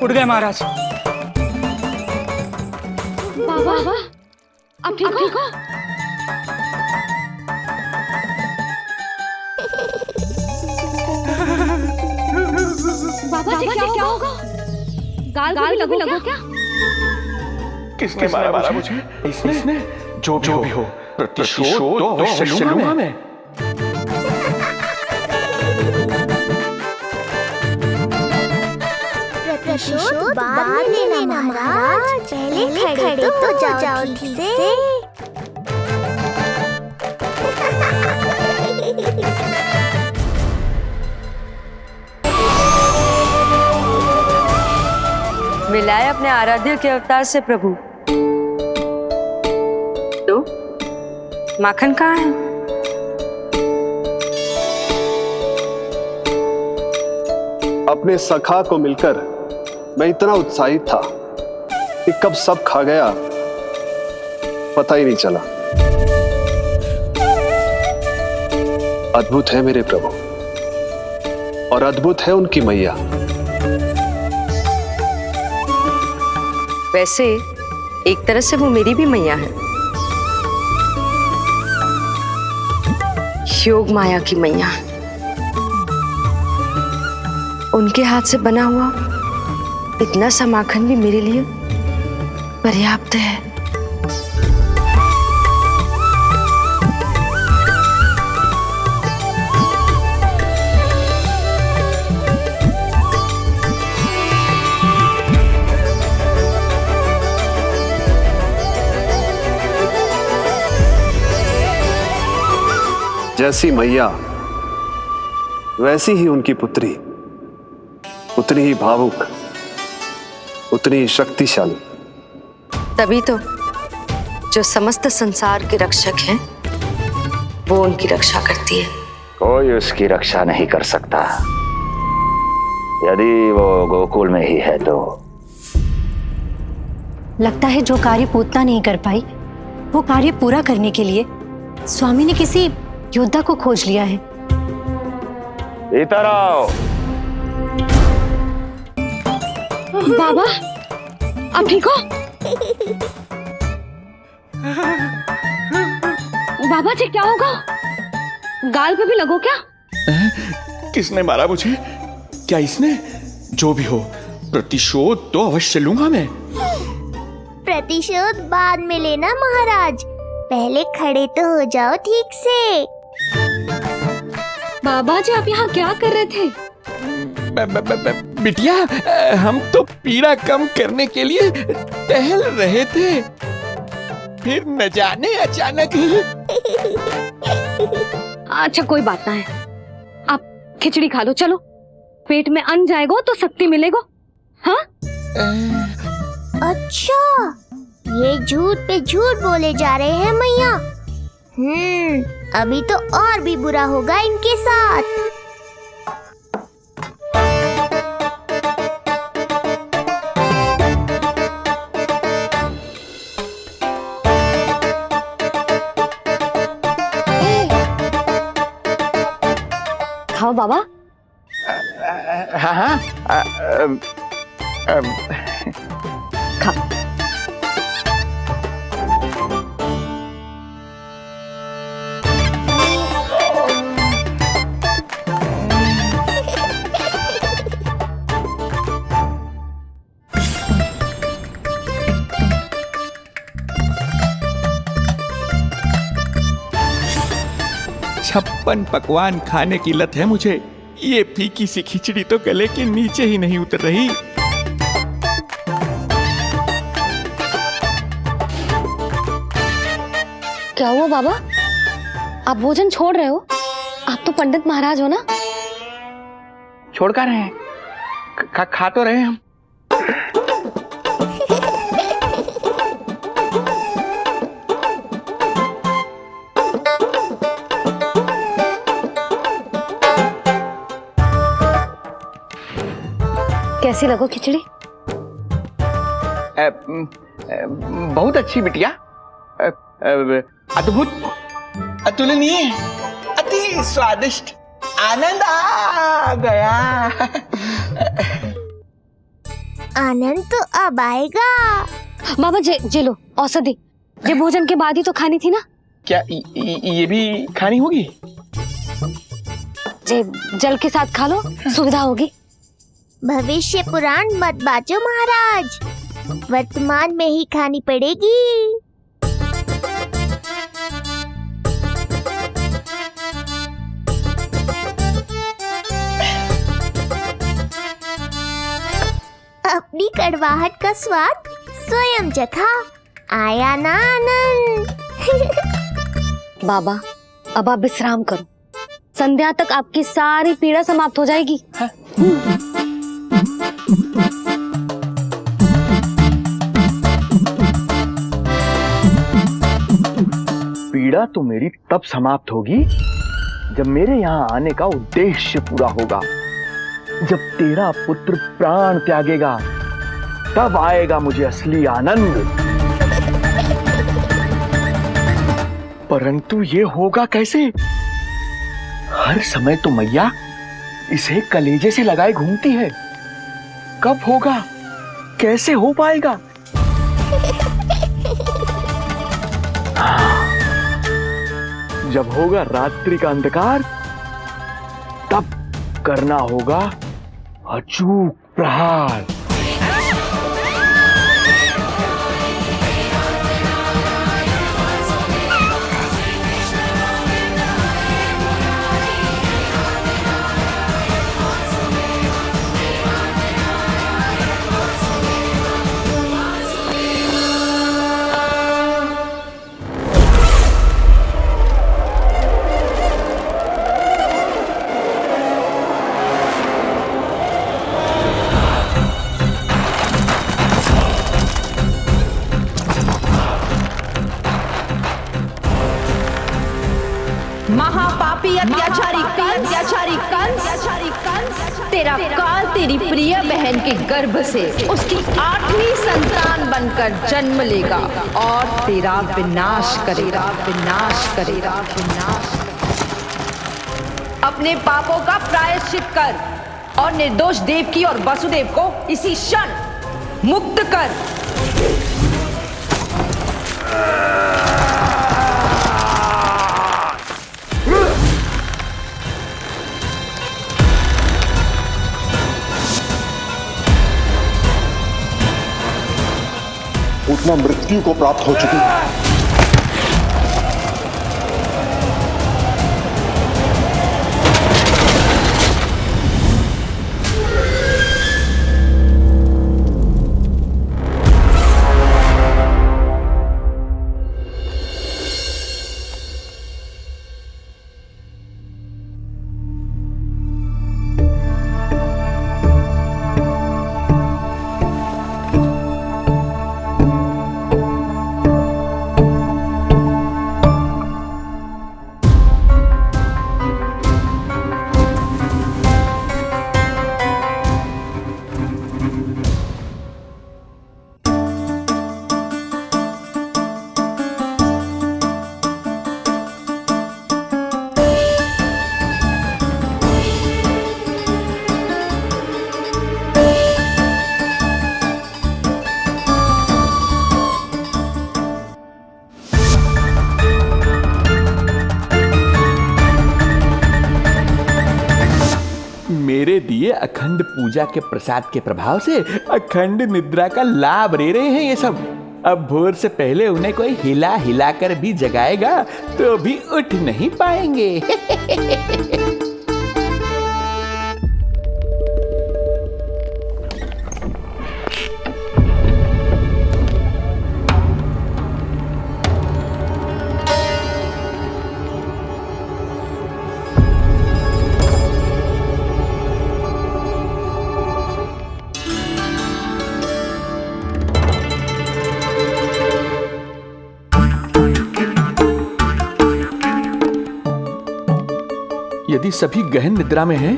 उठ गए महाराज। बाबा अब ठीक हो? बाबा जी क्या होगा? गाल लगो क्या? किसने मारा मुझे? इसने जो भी हो प्रतिशोध तो अवश्य लूंगा मैं। प्रतिशोध बाद में लेना महाराज, पहले खड़े तो जाओ ठीक से। मिलाए अपने आराध्य के अवतार से प्रभु। तो माखन कहाँ है? अपने सखा को मिलकर मैं इतना उत्साहित था कि कब सब खा गया पता ही नहीं चला। अद्भुत है मेरे प्रभु और अद्भुत है उनकी मैया। वैसे एक तरह से वो मेरी भी मैया है, योग माया की मैया। उनके हाथ से बना हुआ इतना सा माखन भी मेरे लिए पर्याप्त है। जैसी मैया वैसी ही उनकी पुत्री, उतनी ही भावुक, उतनी ही शक्तिशाली। तभी तो जो समस्त संसार के रक्षक हैं वो उनकी रक्षा करती है। कोई उसकी रक्षा नहीं कर सकता। यदि वो गोकुल में ही है तो। लगता है जो कार्य पूतना नहीं कर पाई वो कार्य पूरा करने के लिए स्वामी ने किसी योद्धा को खोज लिया है। इधर आओ। बाबा, अब ठीक हो? बाबा जी क्या होगा? गाल पे भी लगो क्या? किसने मारा मुझे? क्या इसने? जो भी हो, प्रतिशोध तो अवश्य लूंगा मैं। प्रतिशोध बाद में लेना महाराज, पहले खड़े तो हो जाओ ठीक से। बाबा जी आप यहाँ क्या कर रहे थे? बिटिया, हम तो पीड़ा कम करने के लिए टहल रहे थे, फिर न जाने अचानक। अच्छा कोई बात ना है, आप खिचड़ी खा लो। चलो, पेट में अन्न जाएगा तो शक्ति मिलेगा। हाँ? अच्छा, ये झूठ पे झूठ बोले जा रहे हैं मैया। अभी तो और भी बुरा होगा इनके साथ। खाओ बाबा। हाँ हाँ, खाओ। छप्पन पकवान खाने की लत है मुझे। ये फीकी सी खिचड़ी तो गले के नीचे ही नहीं उतर रही। क्या हुआ बाबा? आप भोजन छोड़ रहे हो? आप तो पंडित महाराज हो ना? छोड़ कर रहे हैं, खा तो रहे हैं हम। कैसी लगो खिचड़ी? बहुत अच्छी बिटिया, अद्भुत, अतुलनीय, अति स्वादिष्ट, आनंद आ गया। आनंद तो अब आएगा। बाबा जे लो औषधि, ये भोजन के बाद ही तो खानी थी ना? क्या ये भी खानी होगी? जे जल के साथ खा लो, सुविधा होगी। भविष्य पुराण मत बाजो महाराज, वर्तमान में ही खानी पड़ेगी। अपनी कड़वाहट का स्वाद स्वयं चखा, आया ना आनंद। बाबा अब आप विश्राम करो, संध्या तक आपकी सारी पीड़ा समाप्त हो जाएगी। पीड़ा तो मेरी तब समाप्त होगी जब मेरे यहाँ आने का उद्देश्य पूरा होगा। जब तेरा पुत्र प्राण त्यागेगा तब आएगा मुझे असली आनंद। परंतु ये होगा कैसे? हर समय तो मैया इसे कलेजे से लगाए घूमती है। कब होगा? कैसे हो पाएगा? जब होगा रात्रि का अंधकार तब करना होगा अचूक प्रहार। महापापी अत्याचारी कंस, तेरा काल तेरी प्रिय बहन के गर्भ से उसकी 8वीं संतान बनकर जन्म लेगा और तेरा विनाश करेगा। अपने पापों का प्रायश्चित कर और निर्दोष देवकी और वसुदेव को इसी क्षण मुक्त कर। पूतना मृत्यु को प्राप्त हो चुकी है। मेरे दिए अखंड पूजा के प्रसाद के प्रभाव से अखंड निद्रा का लाभ ले रहे हैं ये सब। अब भोर से पहले उन्हें कोई हिला हिलाकर भी जगाएगा तो भी उठ नहीं पाएंगे। यदि सभी गहन निद्रा में हैं,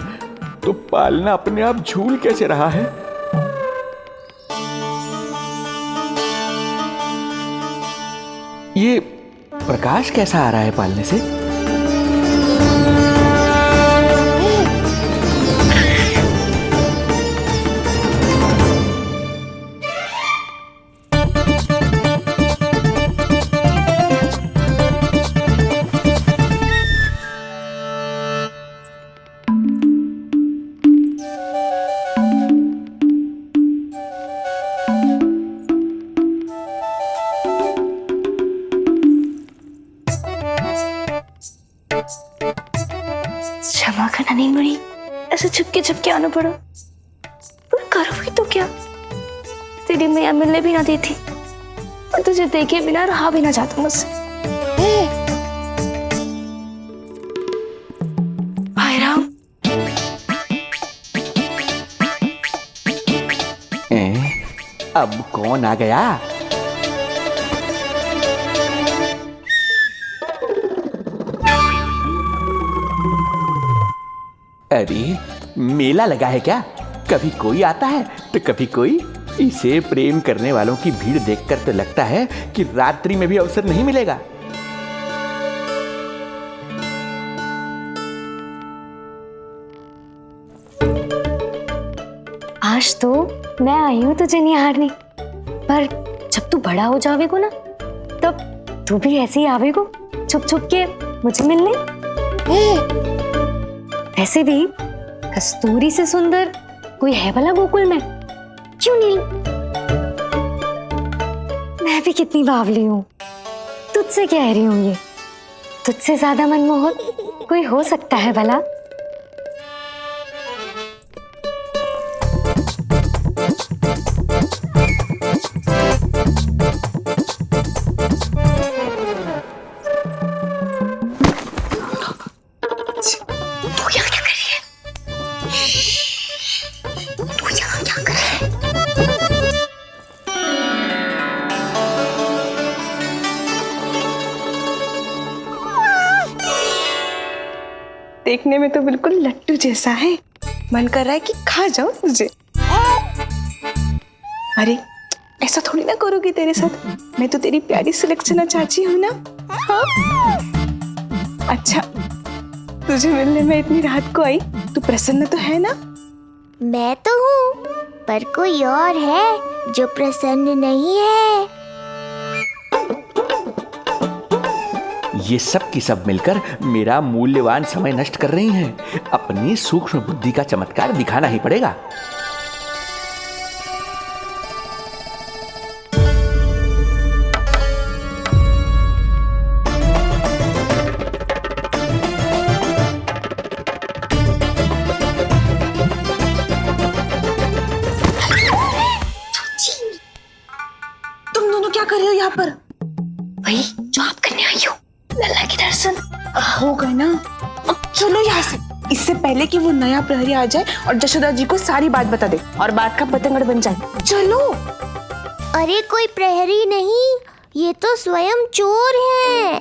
तो पालना अपने आप झूल कैसे रहा है? ये प्रकाश कैसा आ रहा है पालने से? क्षमा करना नहीं मरी, ऐसे छुपके आना पड़ा। पर करो भी तो क्या, तेरी मैया मिलने भी ना देती और तुझे देखे बिना रहा भी ना जाता मुझसे। भाई राम, अब कौन आ गया? अरे मेला लगा है क्या? कभी कोई आता है तो कभी कोई। इसे प्रेम करने वालों की भीड़ देखकर तो लगता है कि रात्रि में भी अवसर नहीं मिलेगा। आज तो मैं आई हूँ तुझे निहारने, पर जब तू बड़ा हो जावेगो ना, तब तू भी ऐसे ही आवेगो छुप छुप के मुझे मिलने। वैसे भी कस्तूरी से सुंदर कोई है भला गोकुल में? क्यों नहीं? मैं भी कितनी बावली हूँ, तुझसे कह रही हूँ ये। तुझसे ज्यादा मनमोहक कोई हो सकता है भला? देखने में तो बिल्कुल लट्टू जैसा है, मन कर रहा है कि खा जाऊं तुझे। अरे ऐसा थोड़ी ना करोगी तेरे साथ, मैं तो तेरी प्यारी सुलक्षणा चाची हूँ ना। हाँ? अच्छा, तुझे मिलने में इतनी रात को आई, तू प्रसन्न तो है ना? मैं तो हूँ, पर कोई और है जो प्रसन्न नहीं है। ये सब की सब मिलकर मेरा मूल्यवान समय नष्ट कर रही हैं। अपनी सूक्ष्म बुद्धि का चमत्कार दिखाना ही पड़ेगा। तुम दोनों क्या कर रहे हो यहाँ पर? वही जो आप करने आई हो, लल्ला के दर्शन। हो गए ना, अब चलो यहाँ से, इससे पहले कि वो नया प्रहरी आ जाए और जशोदा जी को सारी बात बता दे और बात का पतंगड़ बन जाए। चलो। अरे कोई प्रहरी नहीं, ये तो स्वयं चोर है।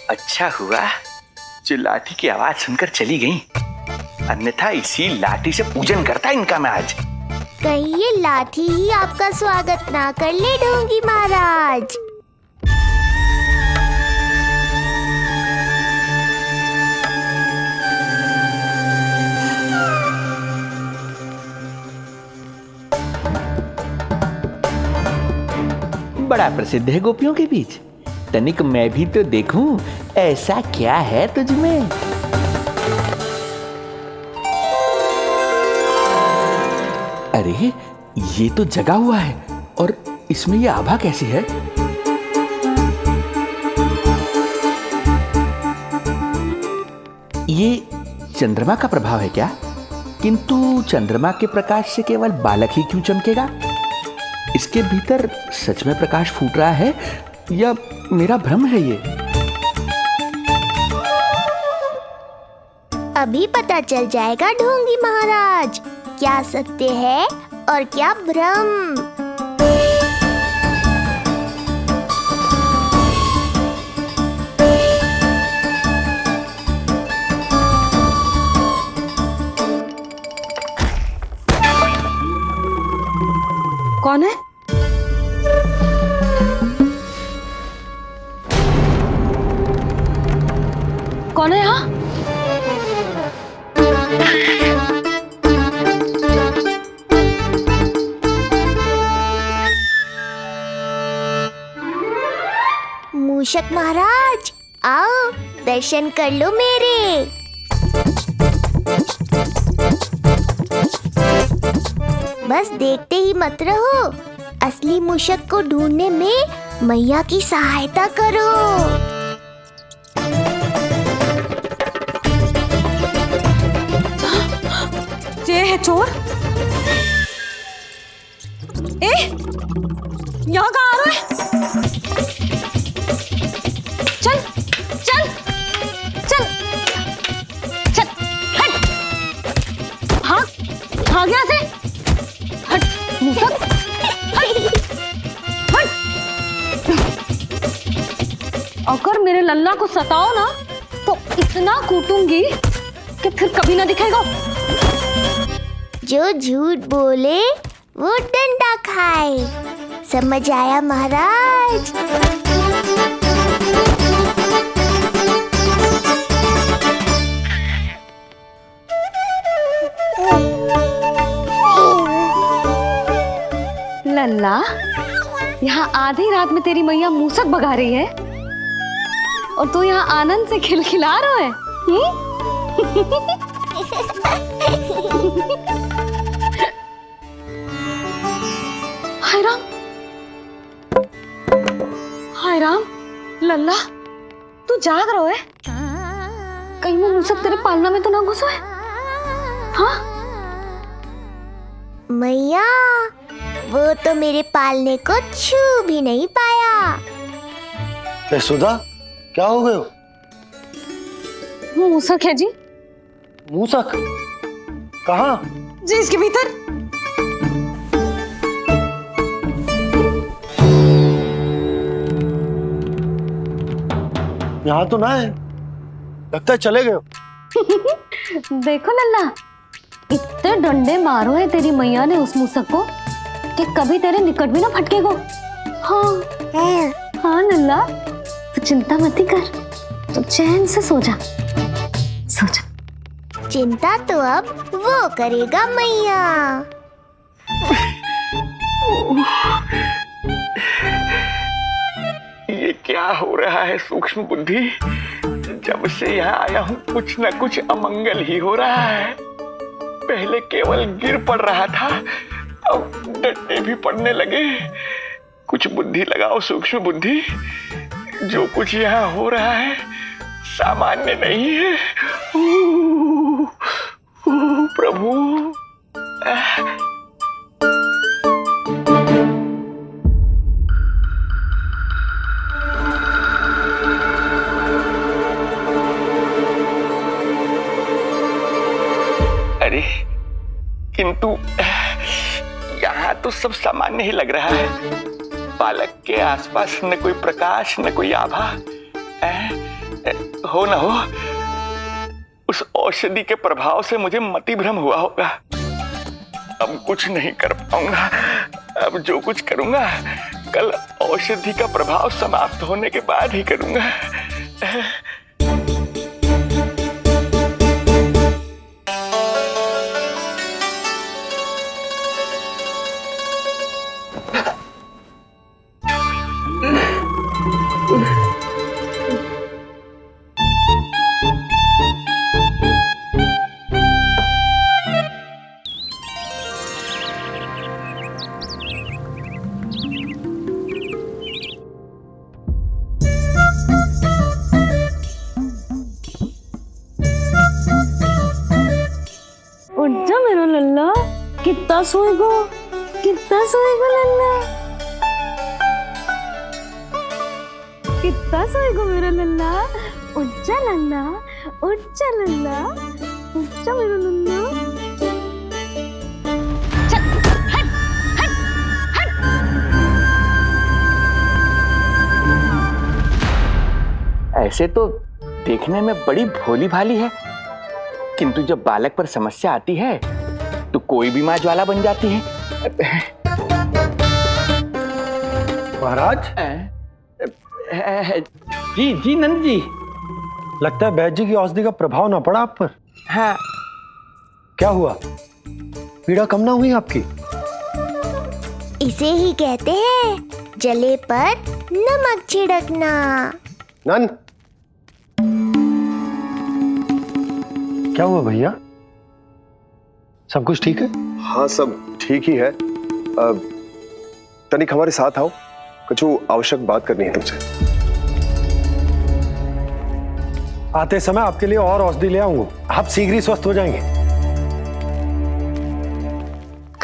अच्छा हुआ जो लाठी की आवाज सुनकर चली गई, अन्यथा इसी लाठी से पूजन करता इनका मैं आज। कहीं ये लाठी ही आपका स्वागत ना कर ले ढोंगी महाराज। बड़ा प्रसिद्ध है गोपियों के बीच, तनिक मैं भी तो देखूं ऐसा क्या है तुझमें। अरे ये तो जगा हुआ है और इसमें ये आभा कैसे है? ये चंद्रमा का प्रभाव है क्या? किंतु चंद्रमा के प्रकाश से केवल बालक ही क्यों चमकेगा? इसके भीतर सच में प्रकाश फूट रहा है या मेरा भ्रम है ये? अभी पता चल जाएगा ढोंगी महाराज, क्या सत्य है और क्या भ्रम। कौन है? कौन है यहाँ? मूषक महाराज आओ, दर्शन कर लो मेरे। बस देखते ही मत रहो, असली मूषक को ढूंढने में मैया की सहायता करो। ये है चोर। ए, यहाँ कहाँ आ रहा है? चल चल चल चल, हट, भाग यहाँ से, हट मूसक, हट हट। अगर मेरे लल्ला को सताओ ना तो इतना कूटूंगी कि फिर कभी ना दिखेगा। जो झूठ बोले वो डंडा खाए, समझ आया महाराज? लल्ला, यहाँ आधी रात में तेरी मैया मूसक भगा रही है और तू यहाँ आनंद से खिलखिला रहा है। हाय राम, हाय राम, लल्ला तू जाग रहा है? कहीं वो मूसक तेरे पालना में तो ना घुसा है? हाँ मैया, वो तो मेरे पालने को छू भी नहीं पाया। सुधा, क्या हो गए? वो मूसक है जी। मूसक? कहाँ? जी इसके भीतर। यहाँ तो ना है, लगता है चले गए हो। देखो लल्ला, इतने डंडे मारो है तेरी मैया ने उस मूसक को कि कभी तेरे निकट भी ना फटके को। हाँ हाँ लल्ला, तू चिंता मत कर, तू चैन से सो जा, सो जा। चिंता तो अब वो करेगा मैया। ये क्या हो रहा है सूक्ष्म बुद्धि? जब से यहाँ आया हूँ कुछ न कुछ अमंगल ही हो रहा है। पहले केवल गिर पड़ रहा था, अब डंडे भी पड़ने लगे। कुछ बुद्धि लगाओ सूक्ष्म बुद्धि, जो कुछ यहाँ हो रहा है सामान्य नहीं है। प्रभु, अरे किंतु यहाँ तो सब सामान्य ही लग रहा है। बालक के आसपास न कोई प्रकाश न कोई आभा। हो न हो उस औषधि के प्रभाव से मुझे मति भ्रम हुआ होगा। अब कुछ नहीं कर पाऊंगा। अब जो कुछ करूंगा कल औषधि का प्रभाव समाप्त होने के बाद ही करूंगा। उठ जा मेरा लल्ला, कितना सोएगो, कितना सोएगो लल्ला, कितना सोएगो मेरा लल्ला। उठ जा लल्ला, उठ जा लल्ला, उठ जा मेरा लल्ला। चल, हट, हट, हट। ऐसे तो देखने में बड़ी भोली भाली है, किंतु जब बालक पर समस्या आती है तो कोई भी माँ ज्वाला बन जाती है। महाराज जी जी नंद जी, लगता है बैद जी की औषधि का प्रभाव ना पड़ा आप पर। हाँ। क्या हुआ, पीड़ा कम ना हुई आपकी? इसे ही कहते हैं जले पर नमक छिड़कना। नंद, क्या हुआ भैया, सब कुछ ठीक है? हाँ सब ठीक ही है। तनिक हमारे साथ आओ, कुछ आवश्यक बात करनी है तुमसे। आते समय आपके लिए और औषधि ले आऊंगा, आप शीघ्र ही स्वस्थ हो जाएंगे।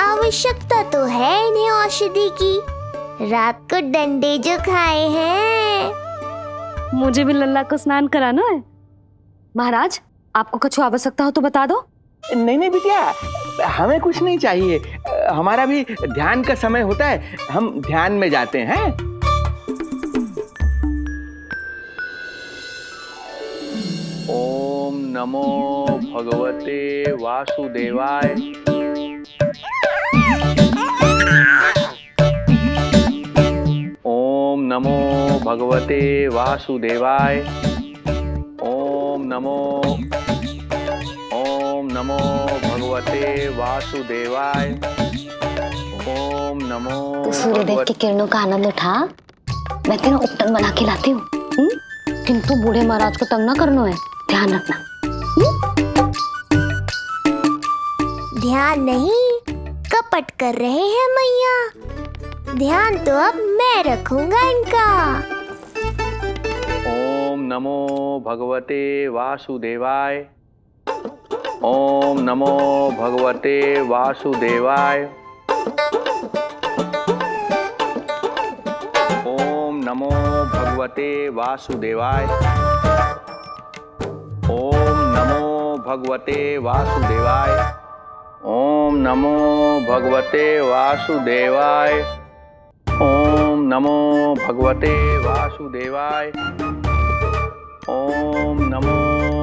आवश्यकता तो है इन्हें औषधि की, रात को डंडे जो खाए हैं। मुझे भी लल्ला को स्नान कराना है। महाराज, आपको कुछ आवश्यकता हो तो बता दो। नहीं नहीं बिटिया, हमें कुछ नहीं चाहिए। हमारा भी ध्यान का समय होता है, हम ध्यान में जाते हैं। ओम नमो भगवते वासुदेवाय। ओम नमो भगवते वासुदेवाय। ओम नमो भगवते वासुदेवाय। ओम नमो। तो सूर्यदेव की किरणों का आनंद उठा, मैं तेरा उपटन बना के लाती हूँ। किंतु बूढ़े महाराज को तंग ना करना है, ध्यान रखना। ध्यान नहीं, कपट कर रहे हैं मैया। ध्यान तो अब मैं रखूंगा इनका। ओम नमो भगवते वासुदेवाय। ओम नमो भगवते वासुदेवाय। ओम नमो भगवते वासुदेवाय। ओम नमो भगवते वासुदेवाय। ओम नमो भगवते वासुदेवाय। ओम नमो भगवते वासुदेवाय। ओम नमो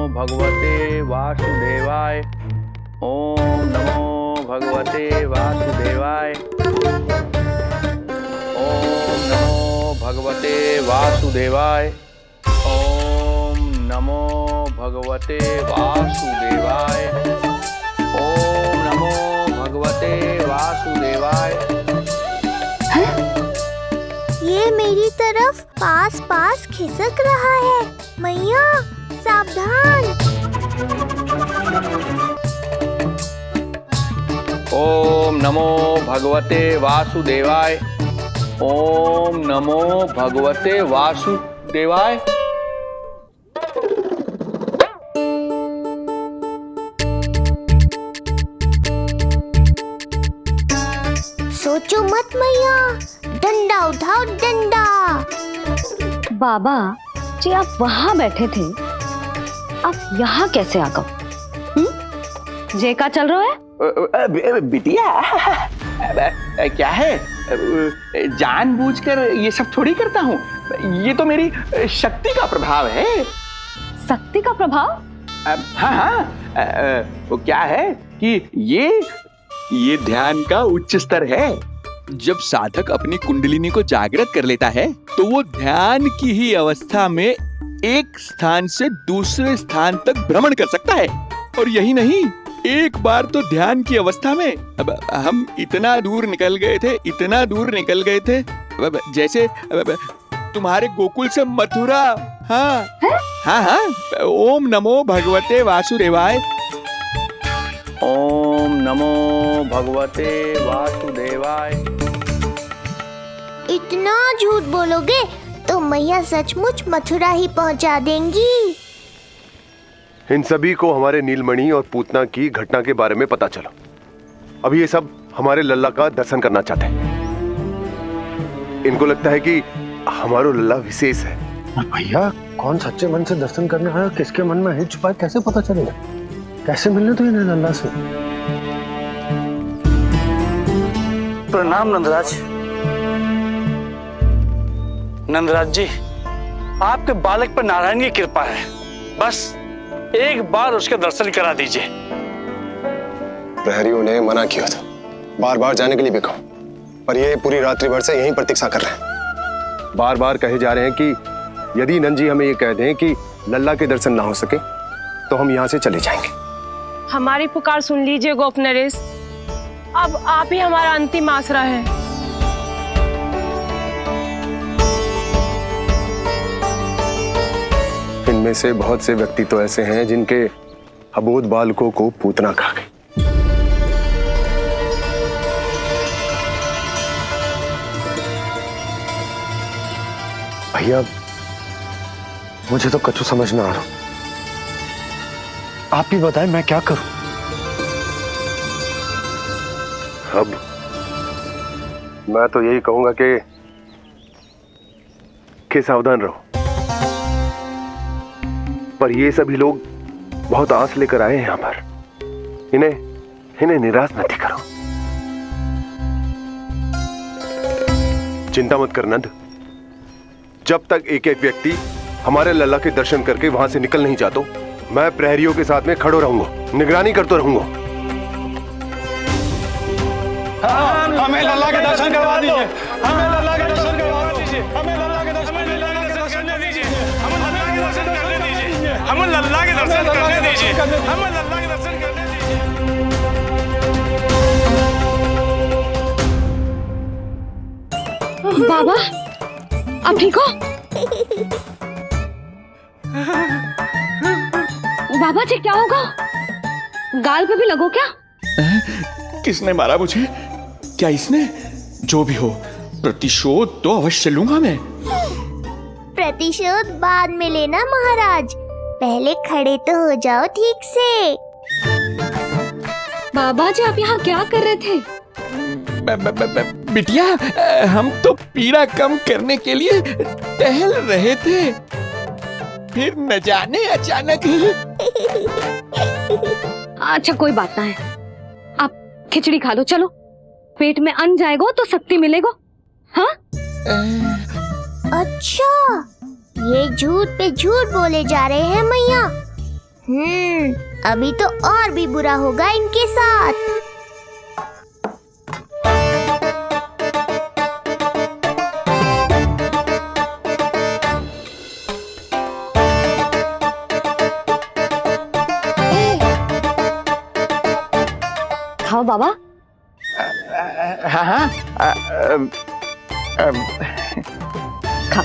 भगवते वासुदेवाय। ओम नमो भगवते वासुदेवाय। ओम नमो भगवते वासुदेवाय। ओम नमो भगवते वासुदेवाय। ओम नमो भगवते वासुदेवाय। ये मेरी तरफ पास पास खिसक रहा है। मैया सावधान। ओम नमो भगवते वासुदेवाय। ओम नमो भगवते वासुदेवाय। सोचो मत मैया, डंडा उठाओ डंडा। बाबा जी आप वहां बैठे थे, आप यहाँ कैसे आ गए? जे का चल रहा है? बिटिया क्या है, जानबूझकर ये सब थोड़ी करता हूँ। ये तो मेरी शक्ति का प्रभाव है। शक्ति का प्रभाव? हाँ हाँ, वो क्या है कि ये ध्यान का उच्च स्तर है। जब साधक अपनी कुंडलिनी को जागृत कर लेता है तो वो ध्यान की ही अवस्था में एक स्थान से दूसरे स्थान तक भ्रमण कर सकता है। और यही नहीं, एक बार तो ध्यान की अवस्था में अब हम इतना दूर निकल गए थे जैसे तुम्हारे गोकुल से मथुरा। हाँ हाँ हाँ। ओम नमो भगवते वासुदेवाय। ओम नमो भगवते वासुदेवाय। इतना झूठ बोलोगे तो मैया सचमुच मथुरा ही पहुंचा देंगी। इन सभी को हमारे नीलमणि और पूतना की घटना के बारे में पता चला। अभी ये सब हमारे लल्ला का दर्शन करना चाहते हैं। इनको लगता है कि हमारा लल्ला विशेष है। भैया कौन सच्चे मन से दर्शन करने आया, किसके मन में है छुपा, कैसे पता चलेगा? कैसे मिलने तो इन्हें लल्ला से? प्रणाम नंदराज। नंदराज जी, आपके बालक पर नारायण की कृपा है। बस एक बार उसके दर्शन करा दीजिए। प्रहरियों ने मना किया था, बार बार जाने के लिए भी कहा, पर ये पूरी रात्रि भर से यहीं प्रतीक्षा कर रहे हैं। बार बार कहे जा रहे हैं कि यदि नंद जी हमें ये कह दें कि लल्ला के दर्शन ना हो सके तो हम यहाँ से चले जाएंगे। हमारी पुकार सुन लीजिए गोप नरेश, अब आप ही हमारा अंतिम आसरा है। इनमें से बहुत से व्यक्ति तो ऐसे हैं जिनके अबोध बालकों को पूतना खा गई। भैया मुझे तो कछु समझ ना आ रहा। आप ही बताएं मैं क्या करूं? अब मैं तो यही कहूंगा कि सावधान रहो। पर ये सभी लोग बहुत आस लेकर आए हैं यहाँ पर। इन्हें निराश मत करो। चिंता मत कर नंद, जब तक एक एक व्यक्ति हमारे लल्ला के दर्शन करके वहां से निकल नहीं जाता, मैं प्रहरियों के साथ में खड़ो रहूंगा, निगरानी करते रहूंगा। हमें लल्ला के दर्शन करवा दीजिए। हमें लल्ला के दर्शन करवा दीजिए। हमें लल्ला के दर्शन करने दीजिए। हमें लल्ला के दर्शन करने दीजिए। हमें लल्ला के दर्शन करने दीजिए। हमें लल्ला के दर्शन करने दीजिए। बाबा आप ठीक हो? बाबा जी क्या होगा? गाल पे भी लगो क्या? किसने मारा मुझे? क्या इसने? जो भी हो, प्रतिशोध तो अवश्य लूंगा मैं। प्रतिशोध बाद में लेना महाराज, पहले खड़े तो हो जाओ ठीक से। बाबा जी आप यहाँ क्या कर रहे थे? बिटिया हम तो पीड़ा कम करने के लिए टहल रहे थे, फिर न जाने अचानक। अच्छा कोई बात ना है, आप खिचड़ी खा लो, चलो पेट में अन्न जाएगा तो शक्ति मिलेगा। हाँ अच्छा ये झूठ पे झूठ बोले जा रहे हैं मैया। अभी तो और भी बुरा होगा इनके साथ। खाओ बाबा। हाँ हाँ खा।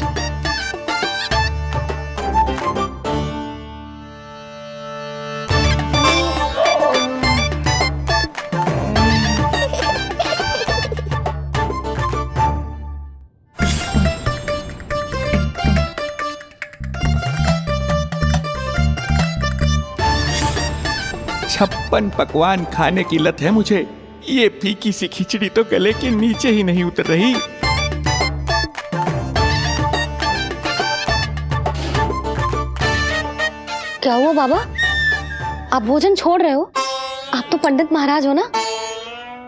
छप्पन पकवान खाने की लत है मुझे। ये फीकी सी खिचड़ी तो गले के नीचे ही नहीं उतर रही। क्या हुआ बाबा? आप भोजन छोड़ रहे हो? आप तो पंडित महाराज हो ना?